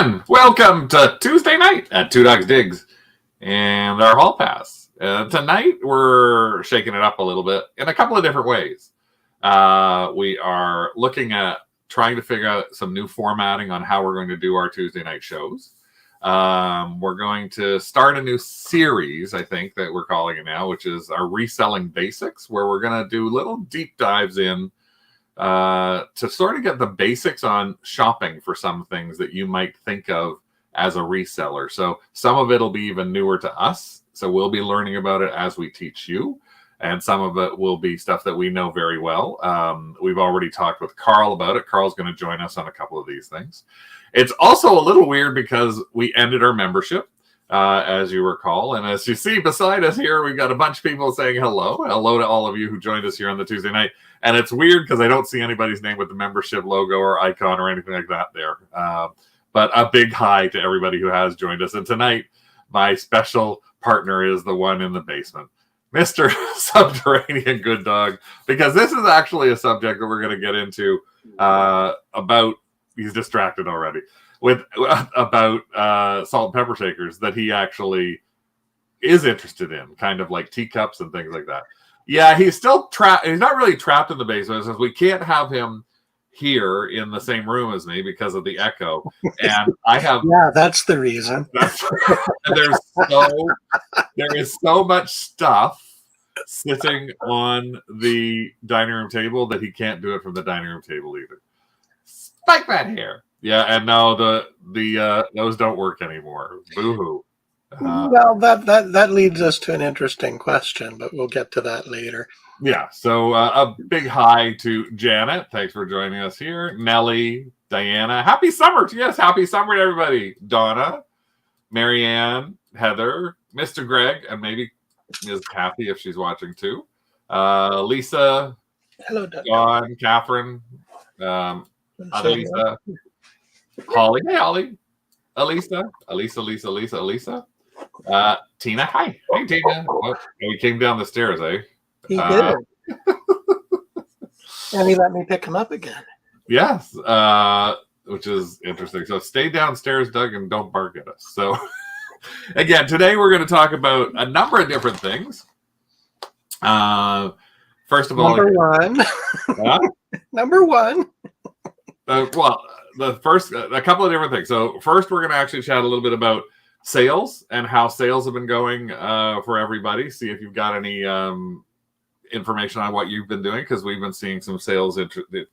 everyone, welcome to Tuesday night at Two Dogs Digs and our Hall Pass. Tonight we're shaking it up a little bit in a couple of different ways. We are looking at trying to figure out some new formatting on how we're going to do our Tuesday night shows. We're going to start a new series, I think, that we're calling it now, which is our Reselling Basics, where we're going to do little deep dives in to sort of get the basics on shopping for some things that you might think of as a reseller. So some of it will be even newer to us. So we'll be learning about it as we teach you. And some of it will be stuff that we know very well. We've already talked with Carl about it. Carl's going to join us on a couple of these things. It's also a little weird because we ended our membership, as you recall. And as you see beside us here, we've got a bunch of people saying hello. Hello to all of you who joined us here on the Tuesday night. And it's weird because I don't see anybody's name with the membership logo or icon or anything like that there. But a big hi to everybody who has joined us. And tonight, my special partner is the one in the basement, Mr. Subterranean Good Dog, because this is actually a subject that we're going to get into about, he's distracted already, about salt and pepper shakers that he actually is interested in, kind of like teacups and things like that. Yeah, he's still trapped. He's not really trapped in the basement, since we can't have him here in the same room as me because of the echo. And I have that's the reason. There is so much stuff sitting on the dining room table that he can't do it from the dining room table either. Spike that hair. Yeah, and no, the those don't work anymore. Boo-hoo. Well, that leads us to an interesting question, but we'll get to that later. Yeah, so a big hi to Janet. Thanks for joining us here. Nellie, Diana. Happy summer. Yes, happy summer to everybody. Donna, Marianne, Heather, Mr. Greg, and maybe Ms. Kathy if she's watching too. Lisa. Hello, Doug. John, Catherine, Lisa, Holly. Hey, Holly. Elisa. Tina. Hi. Hey, Tina. Oh, he came down the stairs, eh? He did. And he let me pick him up again. Yes, which is interesting. So stay downstairs, Doug, and don't bark at us. So, again, today we're going to talk about a number of different things. First of all, number one. Well, the first, a couple of different things. So first, we're going to actually chat a little bit about sales and how sales have been going for everybody. See if you've got any information on what you've been doing, because we've been seeing some sales,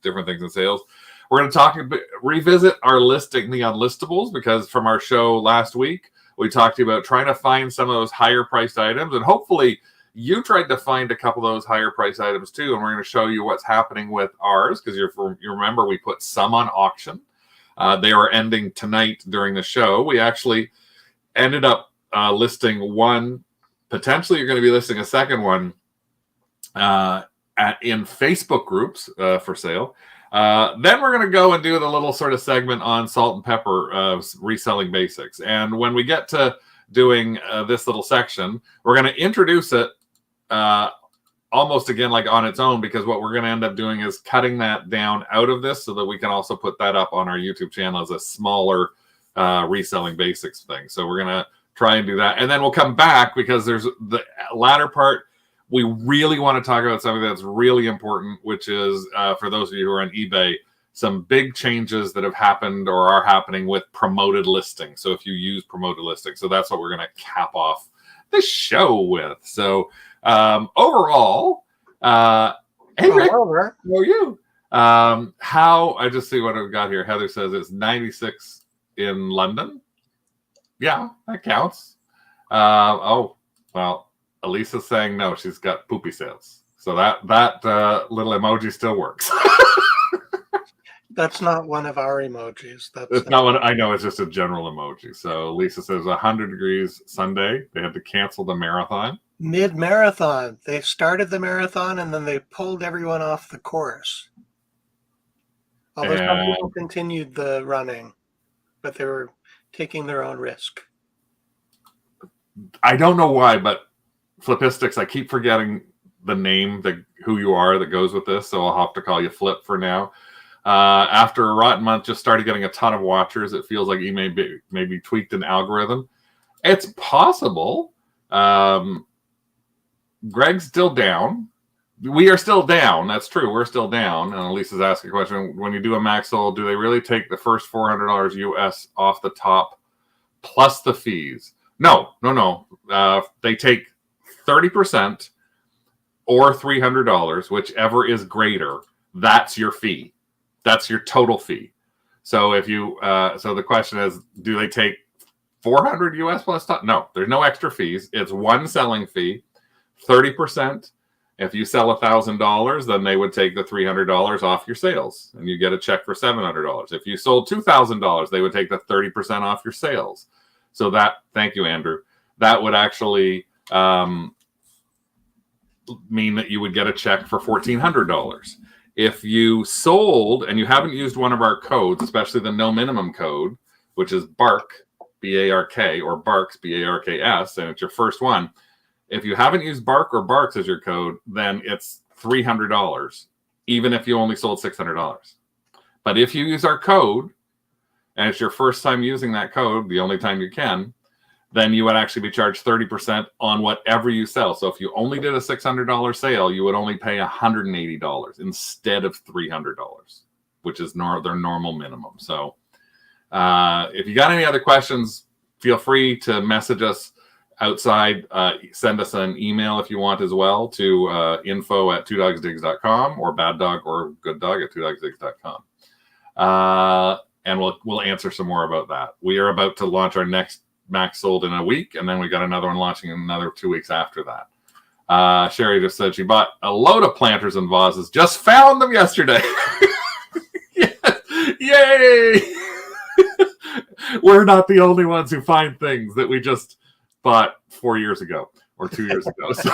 different things in sales. We're going to revisit our listing, the unlistables, because from our show last week, we talked to you about trying to find some of those higher priced items, and hopefully you tried to find a couple of those higher price items too, and we're going to show you what's happening with ours, because you remember we put some on auction. They are ending tonight during the show. We actually ended up listing one. Potentially, you're going to be listing a second one in Facebook groups for sale. Then we're going to go and do the little sort of segment on salt and pepper reselling basics. And when we get to doing this little section, we're going to introduce it almost again like on its own, because what we're going to end up doing is cutting that down out of this so that we can also put that up on our YouTube channel as a smaller reselling basics thing. So we're going to try and do that. And then we'll come back, because there's the latter part. We really want to talk about something that's really important, which is for those of you who are on eBay, some big changes that have happened or are happening with promoted listings. So if you use promoted listings, so that's what we're going to cap off this show with. So overall, hey Rick, how are you? How, I just see what I've got here. Heather says it's 96 in London. Yeah, that counts. Oh, well, Elisa's saying no, she's got poopy sales. So that little emoji still works. That's not one of our emojis. It's not one. I know, it's just a general emoji. So Lisa says 100 degrees Sunday. They had to cancel the marathon. Mid-marathon. They started the marathon and then they pulled everyone off the course. Although some people continued the running, but they were taking their own risk. I don't know why, but Flipistics, I keep forgetting the name, who you are that goes with this, so I'll have to call you Flip for now. After a rotten month, just started getting a ton of watchers. It feels like he maybe tweaked an algorithm. It's possible. Greg's still down. We are still down. That's true. We're still down. And Lisa's asking a question. When you do a max sold, do they really take the first $400 US off the top plus the fees? No. They take 30% or $300, whichever is greater. That's your fee. That's your total fee. So if you, so the question is, do they take 400 US plus top? No, there's no extra fees. It's one selling fee, 30%. If you sell $1,000, then they would take the $300 off your sales, and you get a check for $700. If you sold $2,000, they would take the 30% off your sales. So that, thank you, Andrew. That would actually mean that you would get a check for $1,400. If you sold and you haven't used one of our codes, especially the no minimum code, which is BARK, B-A-R-K, or BARKS, B-A-R-K-S, and it's your first one. If you haven't used BARK or BARKS as your code, then it's $300, even if you only sold $600. But if you use our code, and it's your first time using that code, the only time you can, then you would actually be charged 30% on whatever you sell. So if you only did a $600 sale, you would only pay $180 instead of $300, which is their normal minimum. So if you got any other questions, feel free to message us outside. Send us an email if you want as well to info@twodogsdigs.com or baddog or gooddog@twodogsdigs.com. And we'll answer some more about that. We are about to launch our next max sold in a week, and then we got another one launching in another 2 weeks after that. Sherry just said she bought a load of planters and vases. Just found them yesterday. Yes. Yay! We're not the only ones who find things that we just bought 4 years ago or 2 years ago. So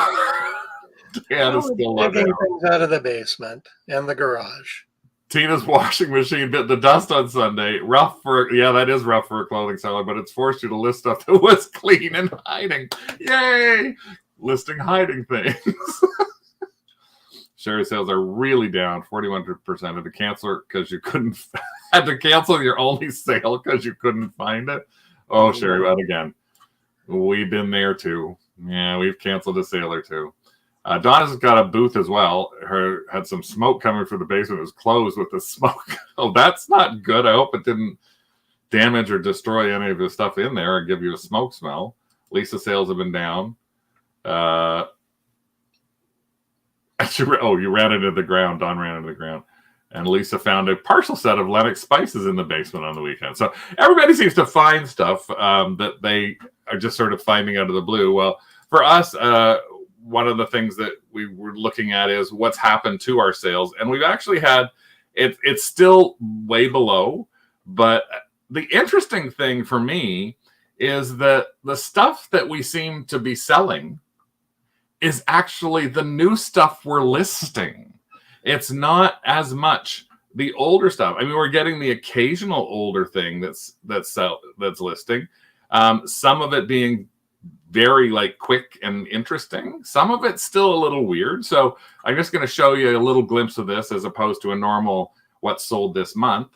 Dan is still digging things out of the basement and the garage. Tina's washing machine bit the dust on Sunday. That is rough for a clothing seller, but it's forced you to list stuff that was clean and hiding. Yay! Listing hiding things. Sherry sales are really down 41% of the canceler because you had to cancel your only sale because you couldn't find it. Oh, Sherry, that again. We've been there too. Yeah, we've canceled a sale or two. Donna's got a booth as well. Had some smoke coming from the basement. It was closed with the smoke. Oh, that's not good. I hope it didn't damage or destroy any of the stuff in there or give you a smoke smell. Lisa sales have been down. You ran into the ground. Don ran into the ground. And Lisa found a partial set of Lennox spices in the basement on the weekend. So everybody seems to find stuff that they are just sort of finding out of the blue. Well, for us, one of the things that we were looking at is what's happened to our sales. And we've actually had, it's still way below. But the interesting thing for me is that the stuff that we seem to be selling is actually the new stuff we're listing. It's not as much the older stuff. I mean, we're getting the occasional older thing that's listing. Some of it being very quick and interesting. Some of it's still a little weird. So I'm just going to show you a little glimpse of this as opposed to a normal what's sold this month.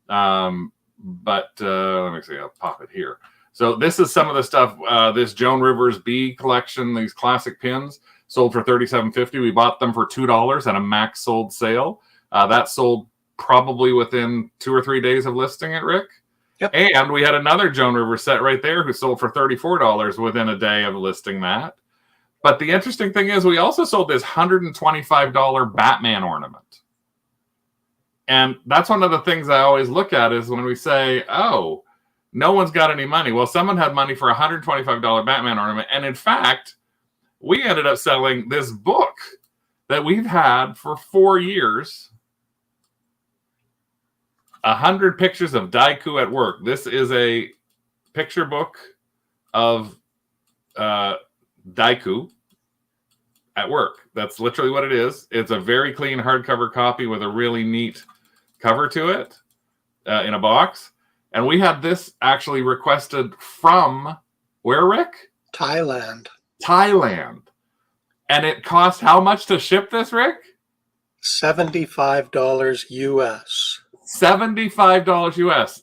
Let me see. I'll pop it here. So this is some of the stuff. This Joan Rivers B collection, these classic pins, sold for $37.50. We bought them for $2 at a max sold sale. That sold probably within 2 or 3 days of listing it, Rick. Yep. And we had another Joan Rivers set right there who sold for $34 within a day of listing that. But the interesting thing is we also sold this $125 Batman ornament. And that's one of the things I always look at is when we say, oh, no one's got any money. Well, someone had money for a $125 Batman ornament. And in fact, we ended up selling this book that we've had for 4 years. 100 pictures of Daiku at work. This is a picture book of Daiku at work. That's literally what it is. It's a very clean hardcover copy with a really neat cover to it in a box. And we had this actually requested from where, Rick? Thailand. And it cost how much to ship this, Rick? $75 US. $75 US.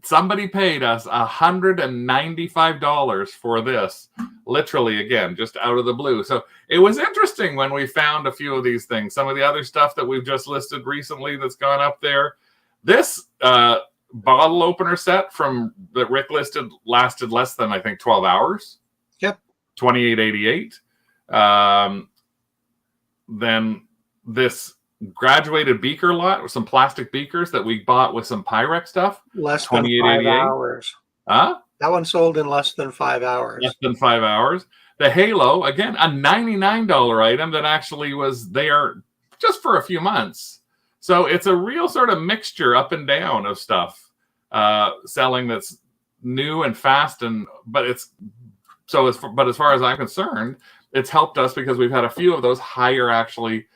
Somebody paid us $195 for this, literally, again, just out of the blue. So it was interesting when we found a few of these things. Some of the other stuff that we've just listed recently that's gone up there. This bottle opener set from that Rick listed lasted less than, I think, 12 hours. Yep. $28.88. Then this graduated beaker lot with some plastic beakers that we bought with some Pyrex stuff. Less than 5 hours. Huh? That one sold in less than 5 hours. Less than 5 hours. The Halo, again, a $99 item that actually was there just for a few months. So it's a real sort of mixture up and down of stuff selling that's new and fast, but as far as I'm concerned, it's helped us because we've had a few of those higher actually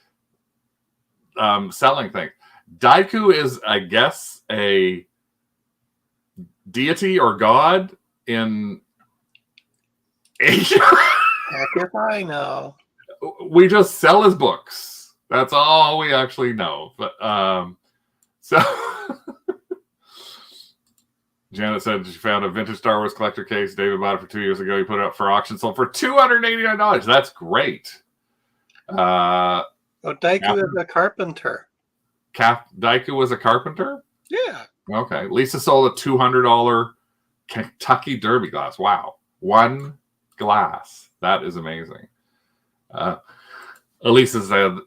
selling things. Daiku is, I guess, a deity or god in Asia. Heck if I know. We just sell his books. That's all we actually know. But so Janet said she found a vintage Star Wars collector case. David bought it for 2 years ago. He put it up for auction, sold for $289. That's great. Daiku is a carpenter. Daiku was a carpenter? Yeah. Okay. Lisa sold a $200 Kentucky Derby glass. Wow. One glass. That is amazing. Elisa said,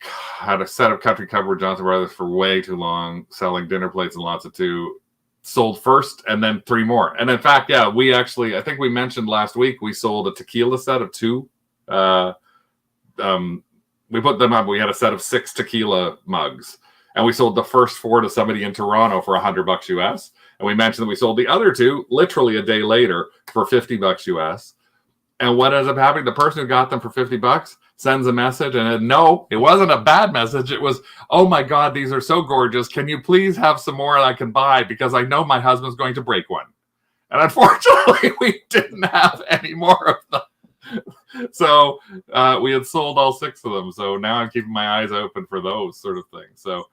had a set of country cupboard Johnson Brothers for way too long, selling dinner plates and lots of two. Sold first and then 3 more. And in fact, yeah, I think we mentioned last week, we sold a tequila set of 2. We put them up. We had a set of 6 tequila mugs, and we sold the first 4 to somebody in Toronto for $100 US. And we mentioned that we sold the other 2 literally a day later for $50 US. And what ends up happening? The person who got them for $50 sends a message, and no, it wasn't a bad message. It was, oh my God, these are so gorgeous. Can you please have some more I can buy? Because I know my husband's going to break one. And unfortunately, we didn't have any more of them. So we had sold all 6 of them. So now I'm keeping my eyes open for those sort of things. So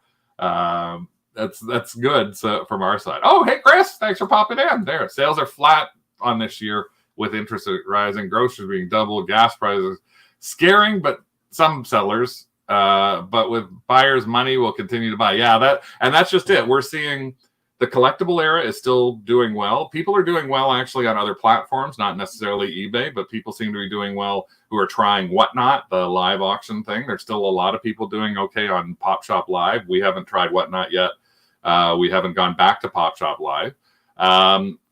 that's good from our side. Oh, hey, Chris, thanks for popping in. There, sales are flat on this year with interest rate rising, groceries being doubled, gas prices scaring, but some sellers. But with buyers' money, will continue to buy. Yeah, that's just it. We're seeing the collectible era is still doing well. People are doing well actually on other platforms, not necessarily eBay, but people seem to be doing well who are trying Whatnot, the live auction thing. There's still a lot of people doing okay on Pop Shop Live. We haven't tried Whatnot yet. We haven't gone back to Pop Shop Live.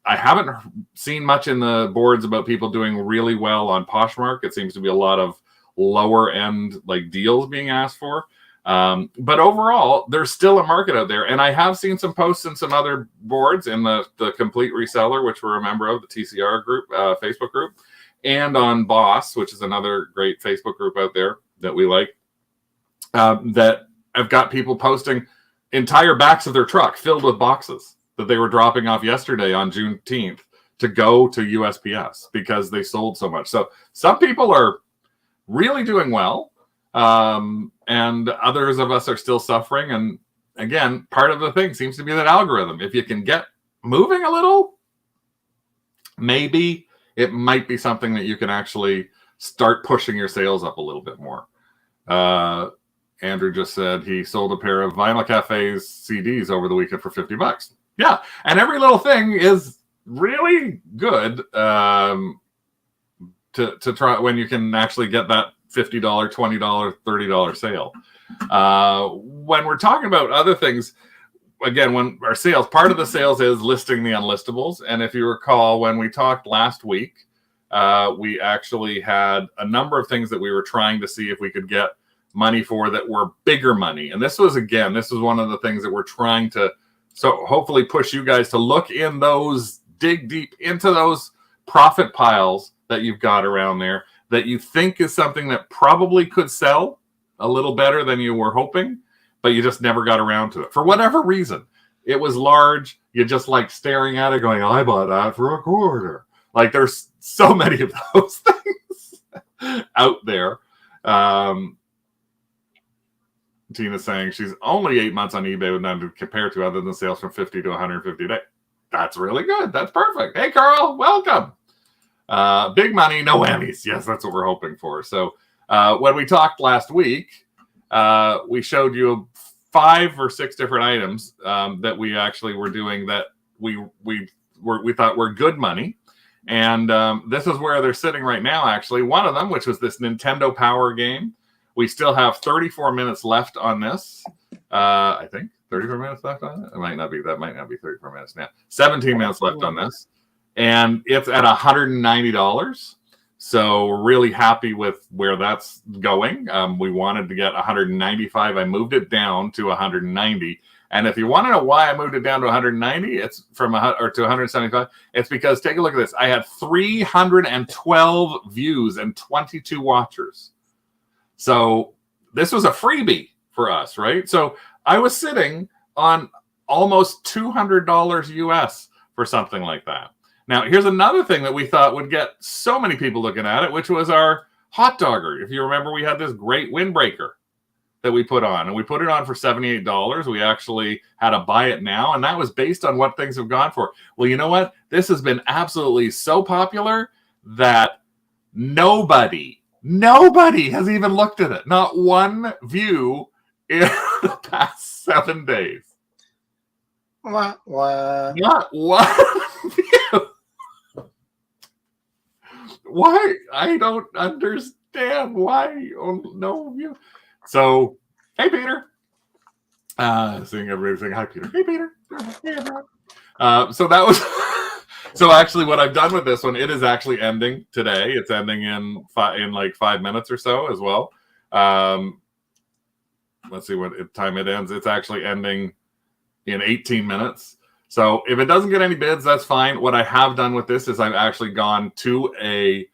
I haven't seen much in the boards about people doing really well on Poshmark. It seems to be a lot of lower end like deals being asked for. But overall, there's still a market out there. And I have seen some posts in some other boards in the Complete Reseller, which we're a member of, the TCR group, Facebook group, and on Boss, which is another great Facebook group out there that we like, that have got people posting entire backs of their truck filled with boxes that they were dropping off yesterday on Juneteenth to go to USPS because they sold so much. So some people are really doing well. And others of us are still suffering. And again, part of the thing seems to be that algorithm. If you can get moving a little, maybe it might be something that you can actually start pushing your sales up a little bit more. Andrew just said he sold a pair of Vinyl Cafe's CDs over the weekend for $50. Yeah. And every little thing is really good, to try when you can actually get that $50, $20, $30 sale. When we're talking about other things, again, when our sales, part of the sales is listing the unlistables. And if you recall, when we talked last week, we actually had a number of things that we were trying to see if we could get money for that were bigger money. And this was one of the things that we're trying to, so hopefully push you guys to look in those, dig deep into those profit piles that you've got around there that you think is something that probably could sell a little better than you were hoping, but you just never got around to it. For whatever reason, it was large. You just like staring at it going, I bought that for a quarter. Like there's so many of those things out there. Tina's saying she's only 8 months on eBay with none to compare to other than sales from 50 to 150 a day. That's really good. That's perfect. Hey, Carl, welcome. Big money, no whammies. Yes, that's what we're hoping for. So when we talked last week, we showed you 5 or 6 different items that we actually were doing that we thought were good money. And this is where they're sitting right now, actually. One of them, which was this Nintendo Power game. We still have 34 minutes left on this. I think 34 minutes left on it. It might not be. That might not be 34 minutes now. 17 minutes left on this. And it's at $190. So we're really happy with where that's going. We wanted to get 195. I moved it down to 190. And if you want to know why I moved it down to 190, it's from to 175. It's because take a look at this. I had 312 views and 22 watchers. So this was a freebie for us, right? So I was sitting on almost $200 US for something like that. Now, here's another thing that we thought would get so many people looking at it, which was our hot dogger. If you remember, we had this great windbreaker that we put on, and we put it on for $78. We actually had to buy it now, and that was based on what things have gone for. Well, you know what? This has been absolutely so popular that nobody has even looked at it. Not one view in the past 7 days. What? Not one view. Why? I don't understand why. Oh, no view. So, hey, Peter. Seeing everybody saying hi, Peter. Hey, Peter. So that was... So actually, what I've done with this one, it is actually ending today. It's ending in like 5 minutes or so as well. Let's see what time it ends. It's actually ending in 18 minutes. So if it doesn't get any bids, that's fine. What I have done with this is I've actually gone to a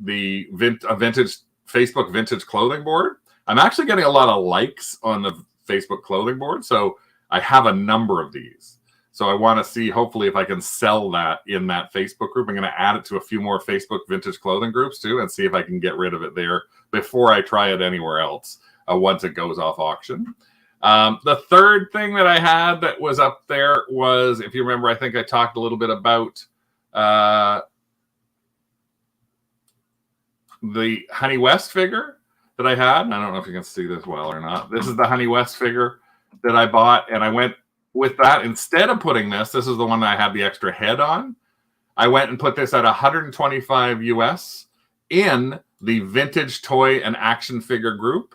vintage Facebook vintage clothing board. I'm actually getting a lot of likes on the Facebook clothing board. So I have a number of these. So I want to see, hopefully, if I can sell that in that Facebook group. I'm going to add it to a few more Facebook vintage clothing groups too, and see if I can get rid of it there before I try it anywhere else once it goes off auction. The third thing that I had that was up there was, if you remember, I think I talked a little bit about the Honey West figure that I had. I don't know if you can see this well or not. This is the Honey West figure that I bought, and I went with that. Instead of putting this is the one that I had the extra head on. I went and put this at 125 US in the vintage toy and action figure group.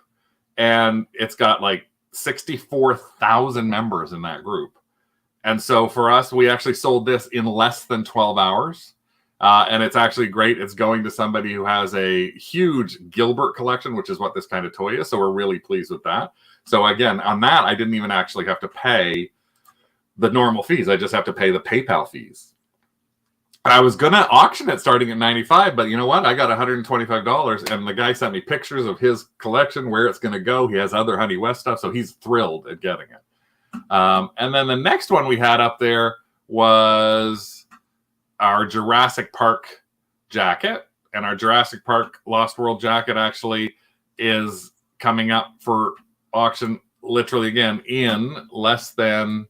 And it's got like 64,000 members in that group. And so for us, we actually sold this in less than 12 hours. And it's actually great. It's going to somebody who has a huge Gilbert collection, which is what this kind of toy is. So we're really pleased with that. So again, on that, I didn't even actually have to pay the normal fees. I just have to pay the PayPal fees. I was going to auction it starting at $95, but you know what? I got $125, and the guy sent me pictures of his collection, where it's going to go. He has other Honey West stuff, so he's thrilled at getting it. And then the next one we had up there was our Jurassic Park jacket, and our Jurassic Park Lost World jacket actually is coming up for auction literally again in less than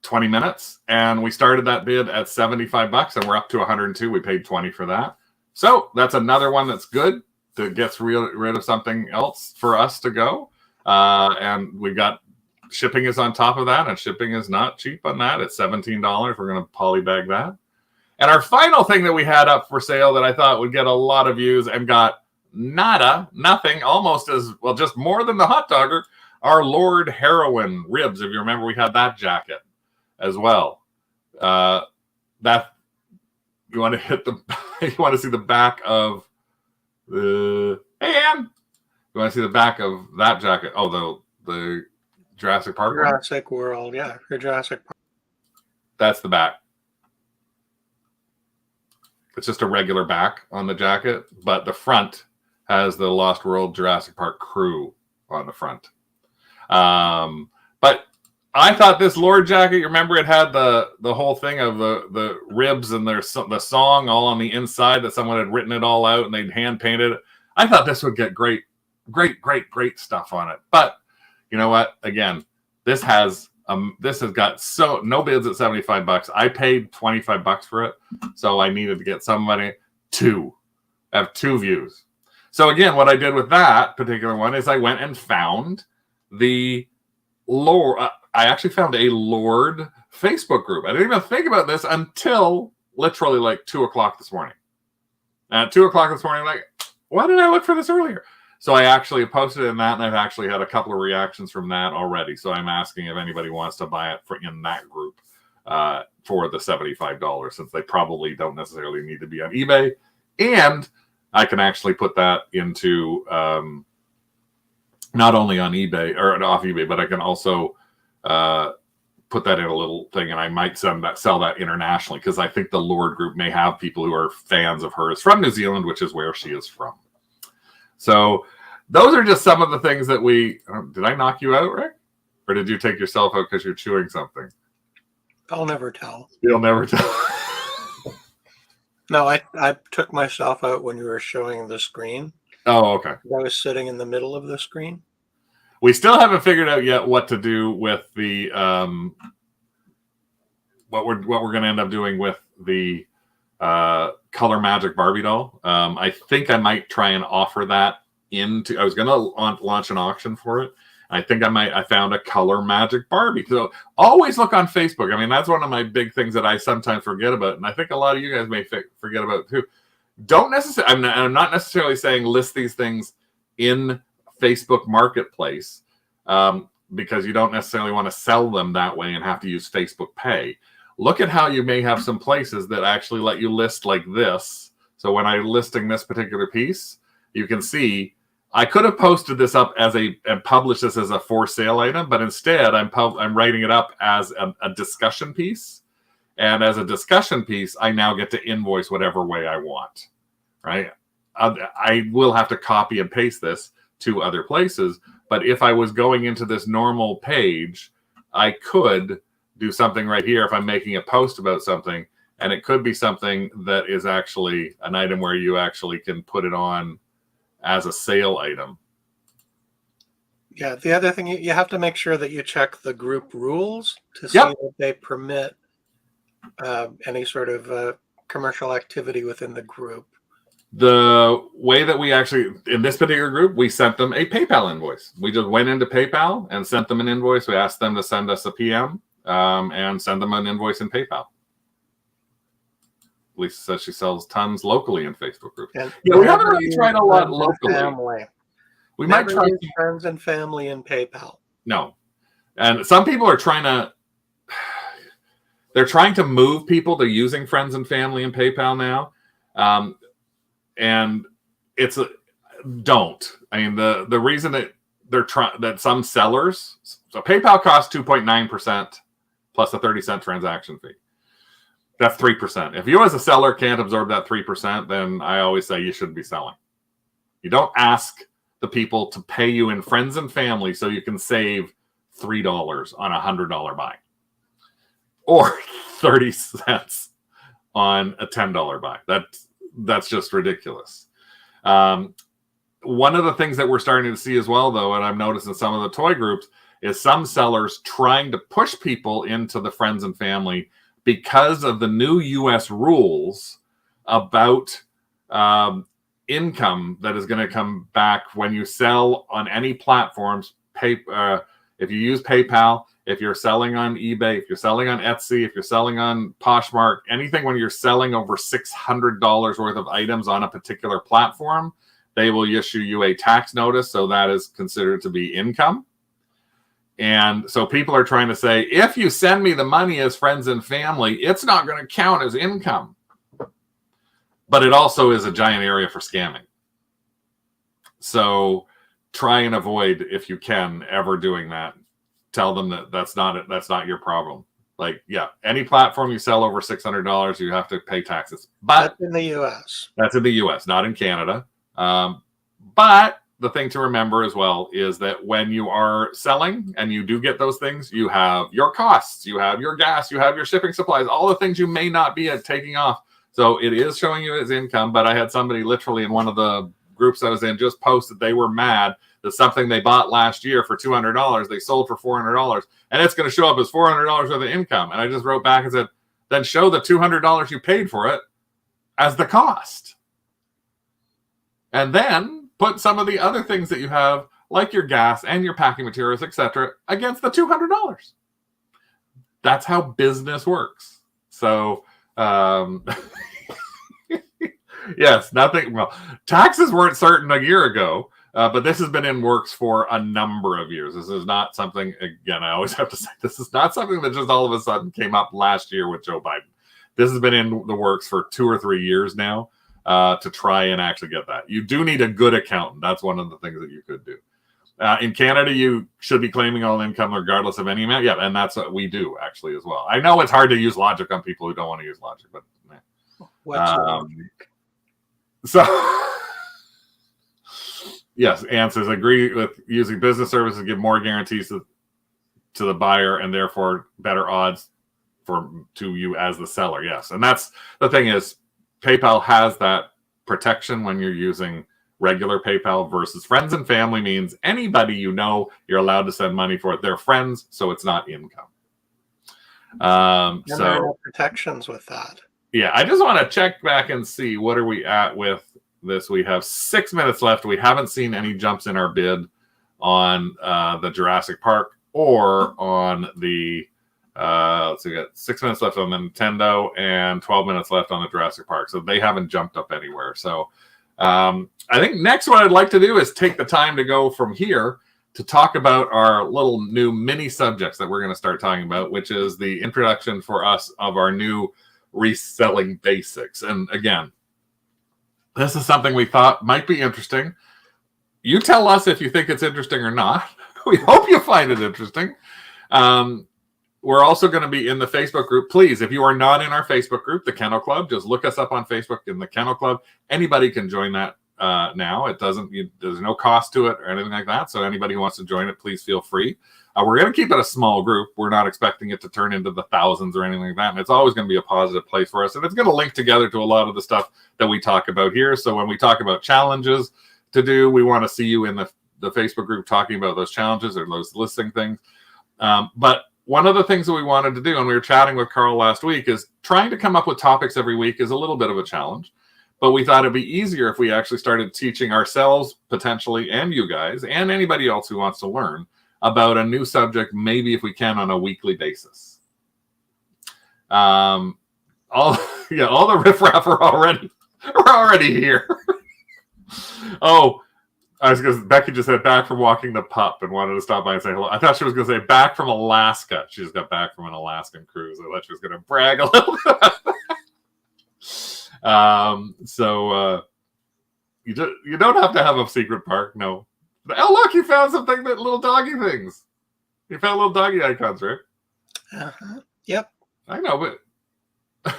20 minutes, and we started that bid at $75, and we're up to 102. We paid 20 for that. So that's another one that's good that gets rid of something else for us to go. And we got shipping is on top of that, and shipping is not cheap on that. It's $17. We're going to polybag that. And our final thing that we had up for sale that I thought would get a lot of views and got nothing, almost as well, just more than the hot dogger, our Lord Heroin ribs. If you remember, we had that jacket as well. That you want to hit the you want to see the back of the you want to see the back of that jacket. Oh, the Jurassic Park Jurassic World, yeah, for Jurassic Park. That's the back. It's just a regular back on the jacket, but the front has the Lost World Jurassic Park crew on the front. But I thought this Lord jacket, you remember it had the whole thing of the ribs and the song all on the inside that someone had written it all out and they'd hand painted it. I thought this would get great great stuff on it. But you know what? Again, this has got no bids at $75. I paid $25 for it, so I needed to get somebody have 2 views. So again, what I did with that particular one is I went and found the Lord. I actually found a Lord Facebook group. I didn't even think about this until literally like 2 o'clock this morning. And at 2 o'clock this morning, like, why didn't I look for this earlier? So I actually posted in that, and I've actually had a couple of reactions from that already. So I'm asking if anybody wants to buy it in that group for the $75, since they probably don't necessarily need to be on eBay. And I can actually put that into not only on eBay or off eBay, but I can also put that in a little thing, and I might sell that internationally, because I think the Lord group may have people who are fans of hers from New Zealand, which is where she is from. So those are just some of the things that did I knock you out, Rick? Or did you take yourself out because you're chewing something? I'll never tell. You'll never tell. No, I took myself out when you were showing the screen. Oh, okay. I was sitting in the middle of the screen. We still haven't figured out yet what to do with the what we're going to end up doing with the Color Magic Barbie doll. I think I might try and offer that I was going to launch an auction for it. I think I found a Color Magic Barbie. So always look on Facebook. I mean, that's one of my big things that I sometimes forget about, and I think a lot of you guys may forget about too. Don't necessarily. I'm not necessarily saying list these things in Facebook Marketplace, because you don't necessarily want to sell them that way and have to use Facebook Pay. Look at how you may have some places that actually let you list like this. So when I'm listing this particular piece, you can see I could have posted this up and published this as a for sale item, but instead I'm writing it up as a discussion piece. And as a discussion piece, I now get to invoice whatever way I want, right? I will have to copy and paste this to other places. But if I was going into this normal page, I could do something right here if I'm making a post about something, and it could be something that is actually an item where you actually can put it on as a sale item. Yeah, the other thing, you have to make sure that you check the group rules to see that they permit any sort of commercial activity within the group. The way that we actually, in this particular group, we sent them a PayPal invoice. We just went into PayPal and sent them an invoice. We asked them to send us a PM and send them an invoice in PayPal. Lisa says she sells tons locally in Facebook groups. Yeah, we haven't really tried a lot locally. Family. We might try friends and family in PayPal. No. And some people are trying to move people to using friends and family in PayPal now. And it's don't. I mean, the reason that that some sellers, so PayPal costs 2.9% plus a 30-cent transaction fee. That's 3%. If you as a seller can't absorb that 3%, then I always say you shouldn't be selling. You don't ask the people to pay you in friends and family so you can save $3 on a $100 buy, or 30 cents on a $10 buy. That's just ridiculous. One of the things that we're starting to see as well, though, and I've noticed in some of the toy groups, is some sellers trying to push people into the friends and family because of the new U.S. rules about income that is going to come back when you sell on any platforms. If you use PayPal, if you're selling on eBay, if you're selling on Etsy, if you're selling on Poshmark, anything when you're selling over $600 worth of items on a particular platform, they will issue you a tax notice. So that is considered to be income. And so people are trying to say, if you send me the money as friends and family, it's not going to count as income. But it also is a giant area for scamming. So try and avoid, if you can, ever doing that. Tell them that that's not your problem. Like, yeah, any platform you sell over $600, you have to pay taxes. But that's in the U.S. That's in the U.S., not in Canada. But the thing to remember as well is that when you are selling and you do get those things, you have your costs, you have your gas, you have your shipping supplies, all the things you may not be taking off. So it is showing you as income. But I had somebody literally in one of the groups I was in just posted they were mad that something they bought last year for $200 they sold for $400, and it's going to show up as $400 worth of income. And I just wrote back and said, then show the $200 you paid for it as the cost, and then put some of the other things that you have, like your gas and your packing materials, etc., against the $200. That's how business works. So yes, nothing. Well, taxes weren't certain a year ago, but this has been in works for a number of years. This is not something, again, I always have to say, this is not something that just all of a sudden came up last year with Joe Biden. This has been in the works for 2 or 3 years now, to try and actually get that. You do need a good accountant. That's one of the things that you could do. In Canada, you should be claiming all income regardless of any amount. Yeah, and that's what we do actually as well. I know it's hard to use logic on people who don't want to use logic, but so yes, answers agree with using business services to give more guarantees to the buyer and therefore better odds to you as the seller. Yes, and that's the thing is PayPal has that protection when you're using regular PayPal versus friends and family means anybody you know you're allowed to send money for it. They're friends, so it's not income. And there are no protections with that. Yeah, I just want to check back and see what are we at with this. We have 6 minutes left. We haven't seen any jumps in our bid on the Jurassic Park or on the let's see, we got 6 minutes left on the Nintendo and 12 minutes left on the Jurassic Park. So they haven't jumped up anywhere. So I think next what I'd like to do is take the time to go from here to talk about our little new mini subjects that we're going to start talking about, which is the introduction for us of our new reselling basics. And again, this is something we thought might be interesting. You tell us if you think it's interesting or not. We hope you find it interesting. We're also going to be in the Facebook group. Please, if you are not in our Facebook group, the Kennel Club, just look us up on Facebook in the Kennel Club. Anybody can join that now. It doesn't. There's no cost to it or anything like that. So anybody who wants to join it, please feel free. We're going to keep it a small group. We're not expecting it to turn into the thousands or anything like that. And it's always going to be a positive place for us. And it's going to link together to a lot of the stuff that we talk about here. So when we talk about challenges to do, we want to see you in the Facebook group talking about those challenges or those listing things. But one of the things that we wanted to do, and we were chatting with Carl last week, is trying to come up with topics every week is a little bit of a challenge. But we thought it'd be easier if we actually started teaching ourselves potentially, and you guys, and anybody else who wants to learn about a new subject, maybe if we can on a weekly basis. All the riffraff are already here. Oh, I was because Becky just said back from walking the pup and wanted to stop by and say hello. I thought she was going to say back from Alaska. She just got back from an Alaskan cruise. I thought she was going to brag a little bit. You don't have to have a secret park. No. Oh, look, you found something that little doggy things. You found little doggy icons, right? Yep. I know, but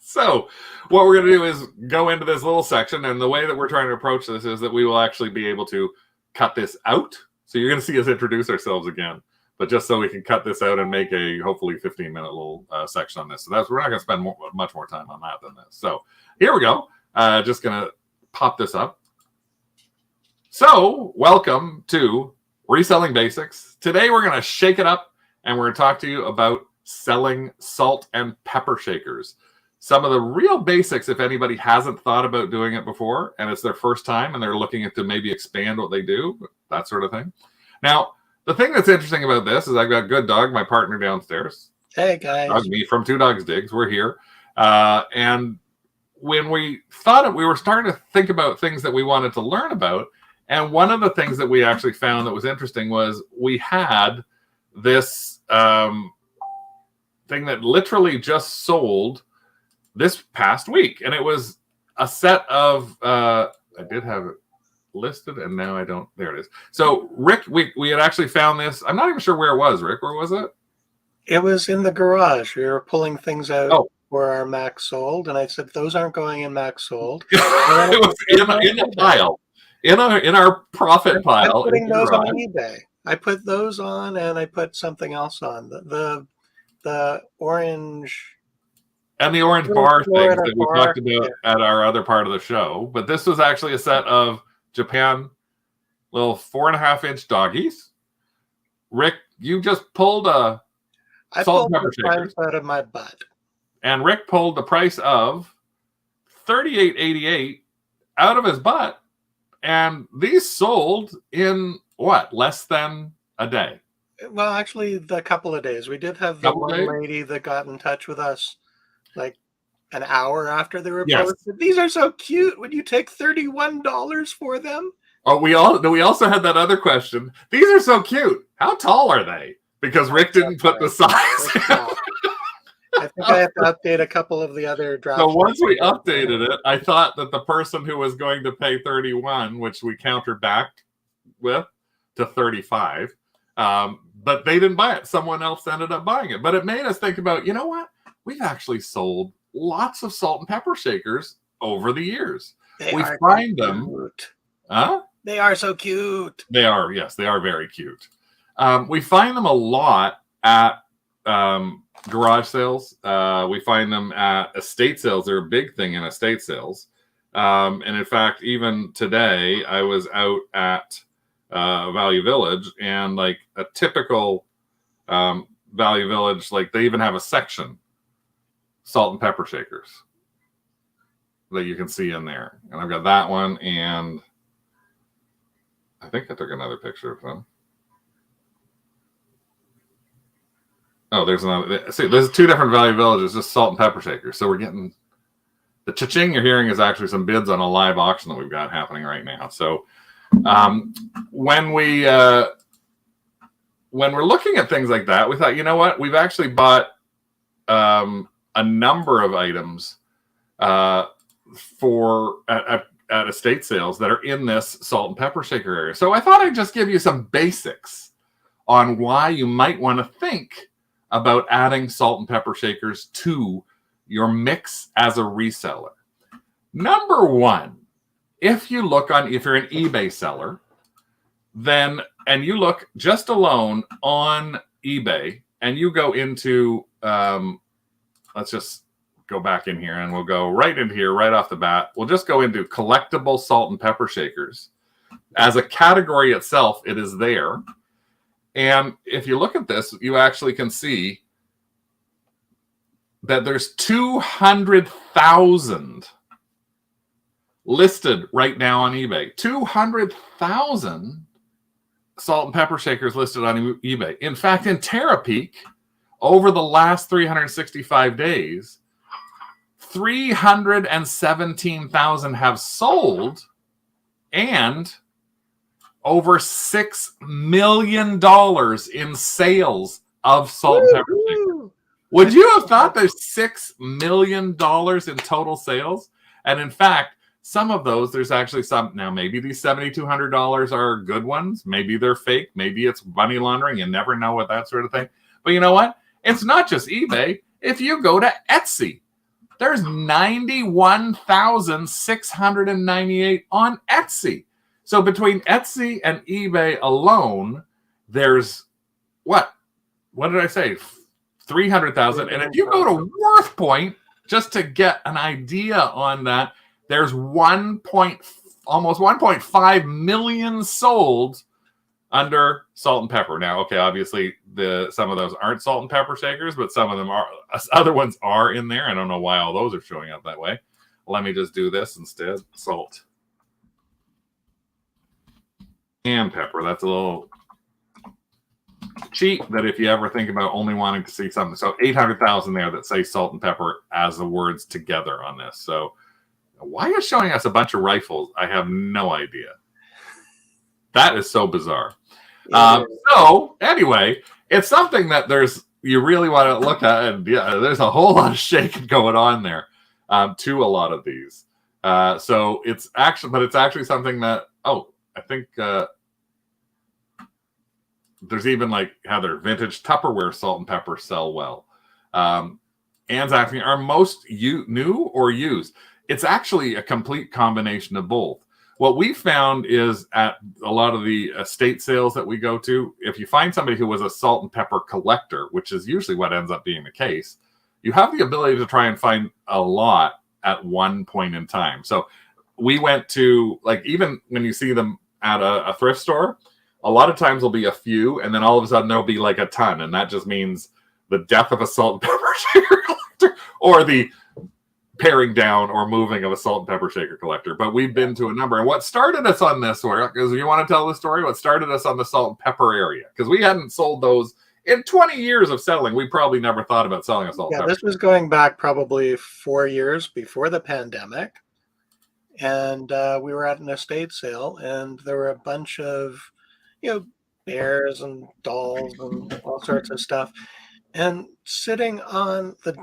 so what we're going to do is go into this little section, and the way that we're trying to approach this is that we will actually be able to cut this out. So you're going to see us introduce ourselves again, but just so we can cut this out and make a hopefully 15-minute little section on this. So we're not going to spend much more time on that than this. So here we go. Just going to pop this up. So welcome to Reselling Basics. Today we're going to shake it up, and we're going to talk to you about selling salt and pepper shakers. Some of the real basics, if anybody hasn't thought about doing it before, and it's their first time, and they're looking to maybe expand what they do, that sort of thing. Now, the thing that's interesting about this is I've got Good Dog, my partner downstairs. Hey, guys. Me from Two Dogs Digs. We're here. And when we thought we were starting to think about things that we wanted to learn about, and one of the things that we actually found that was interesting was we had this thing that literally just sold this past week, and it was a set of I did have it listed, and now I don't. There it is. So Rick, we had actually found this. I'm not even sure where it was. Rick, where was it? It was in the garage. We were pulling things out where our Mac sold, and I said those aren't going in Mac sold. It was in a pile, in our profit pile. I'm putting those on eBay. I put those on, and I put something else on the orange. and the orange Little bar things Florida that we bar. talked about at our other part of the show. But this was actually a set of Japan little 4.5-inch doggies. Rick, you just pulled a I salt pulled and pepper the shakers, price out of my butt. and Rick pulled the price of $38.88 out of his butt, and these sold in what, less than a day? Well, actually, the couple of days. We did have the one lady that got in touch with us like an hour after they were posted. These are so cute. Would you take $31 for them? Oh, we also had that other question. These are so cute. How tall are they? Because Rick didn't put the size. I think I have to update a couple of the other drops. So once we updated it, I thought that the person who was going to pay 31, which we counterbacked with to 35, but they didn't buy it. Someone else ended up buying it. But it made us think about, you know what? We've actually sold lots of salt and pepper shakers over the years. We find them. Huh? They are so cute. They are, yes, they are very cute. We find them a lot at garage sales. We find them at estate sales. They're a big thing in estate sales. And in fact, even today, I was out at Value Village, and like a typical Value Village, like they even have a section, salt and pepper shakers, that you can see in there. And I've got that one, and I think I took another picture of them. Oh, there's another. See, there's two different Value Villages, just salt and pepper shakers. So we're getting the cha-ching you're hearing is actually some bids on a live auction that we've got happening right now. So when we're looking at things like that, we thought, you know what? We've actually bought a number of items for at estate sales that are in this salt and pepper shaker area. So I thought I'd just give you some basics on why you might want to think about adding salt and pepper shakers to your mix as a reseller. Number one, if you're an eBay seller, then, and you look just alone on eBay, and you go into, let's just go back in here, and we'll go right into here, right off the bat. We'll just go into collectible salt and pepper shakers. As a category itself, it is there. And if you look at this, you actually can see that there's 200,000 listed right now on eBay. 200,000 salt and pepper shakers listed on eBay. In fact, in Terapeak, over the last 365 days, 317,000 have sold, and over $6 million in sales of salt and pepper shakers. Would you have thought there's $6 million in total sales? And in fact, some of those, there's actually some, now maybe these $7,200 are good ones. Maybe they're fake. Maybe it's money laundering. You never know with that sort of thing. But you know what? It's not just eBay. If you go to Etsy, there's 91,698 on Etsy. So between Etsy and eBay alone, there's what did I say? 300,000. And if you go to WorthPoint, just to get an idea on that, there's almost 1.5 million sold under salt and pepper. Now, okay, obviously some of those aren't salt and pepper shakers, but some of them are. Other ones are in there. I don't know why all those are showing up that way. Let me just do this instead. Salt and pepper. That's a little cheat that if you ever think about only wanting to see something. So 800,000 there that say salt and pepper as the words together on this. So why are you showing us a bunch of rifles? I have no idea. That is so bizarre. So anyway, it's something that you really want to look at, and yeah, there's a whole lot of shaking going on there to a lot of these. So it's actually something that, I think there's even like how their vintage Tupperware salt and pepper sell well. Anne's asking, are most new or used? It's actually a complete combination of both. What we found is at a lot of the estate sales that we go to, if you find somebody who was a salt and pepper collector, which is usually what ends up being the case, you have the ability to try and find a lot at one point in time. So we went to, like, even when you see them at a thrift store, a lot of times there'll be a few, and then all of a sudden there'll be like a ton, and that just means the death of a salt and pepper shaker collector, or the paring down or moving of a salt and pepper shaker collector. But we've been to a number, and what started us on this one, because you want to tell the story, what started us on the salt and pepper area, because we hadn't sold those in 20 years of selling. We probably never thought about selling a salt and pepper. This was going back probably 4 years before the pandemic. And we were at an estate sale, and there were a bunch of, bears and dolls and all sorts of stuff. And sitting on the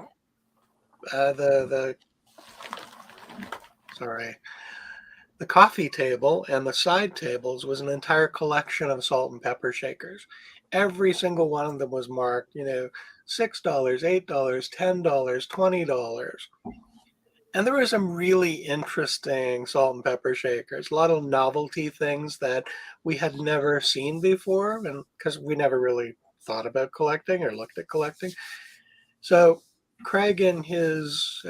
coffee table and the side tables was an entire collection of salt and pepper shakers. Every single one of them was marked, $6, $8, $10, $20. And there were some really interesting salt and pepper shakers, a lot of novelty things that we had never seen before, and because we never really thought about collecting or looked at collecting. So Craig, in his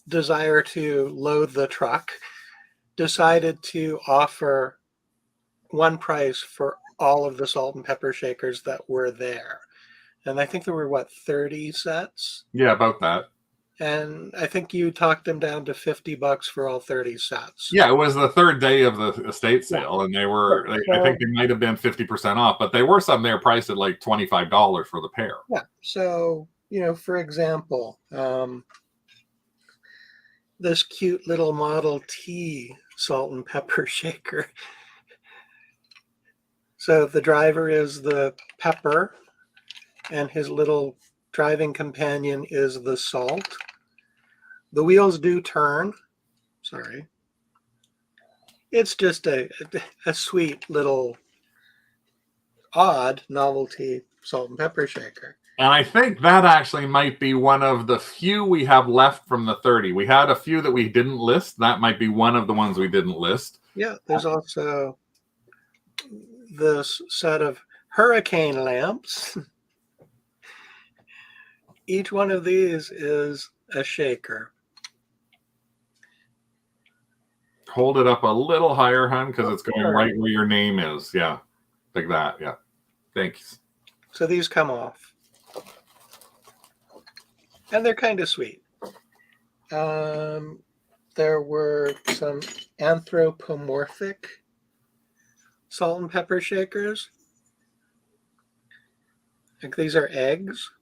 desire to load the truck, decided to offer one price for all of the salt and pepper shakers that were there. And I think there were, 30 sets? Yeah, about that. And I think you talked them down to $50 for all 30 sets. Yeah, it was the third day of the estate sale, and they were, I think they might have been 50% off, but they were some there priced at like $25 for the pair. Yeah. So, for example, this cute little Model T salt and pepper shaker. So the driver is the pepper, and his little driving companion is the salt. The wheels do turn. Sorry. It's just a sweet little odd novelty salt and pepper shaker. And I think that actually might be one of the few we have left from the 30. We had a few that we didn't list. That might be one of the ones we didn't list. Yeah, there's also this set of hurricane lamps. Each one of these is a shaker. Hold it up a little higher, hon, because it's going right where your name is. Yeah, like that. Yeah. Thanks. So these come off. And they're kind of sweet. There were some anthropomorphic salt and pepper shakers. I think these are eggs.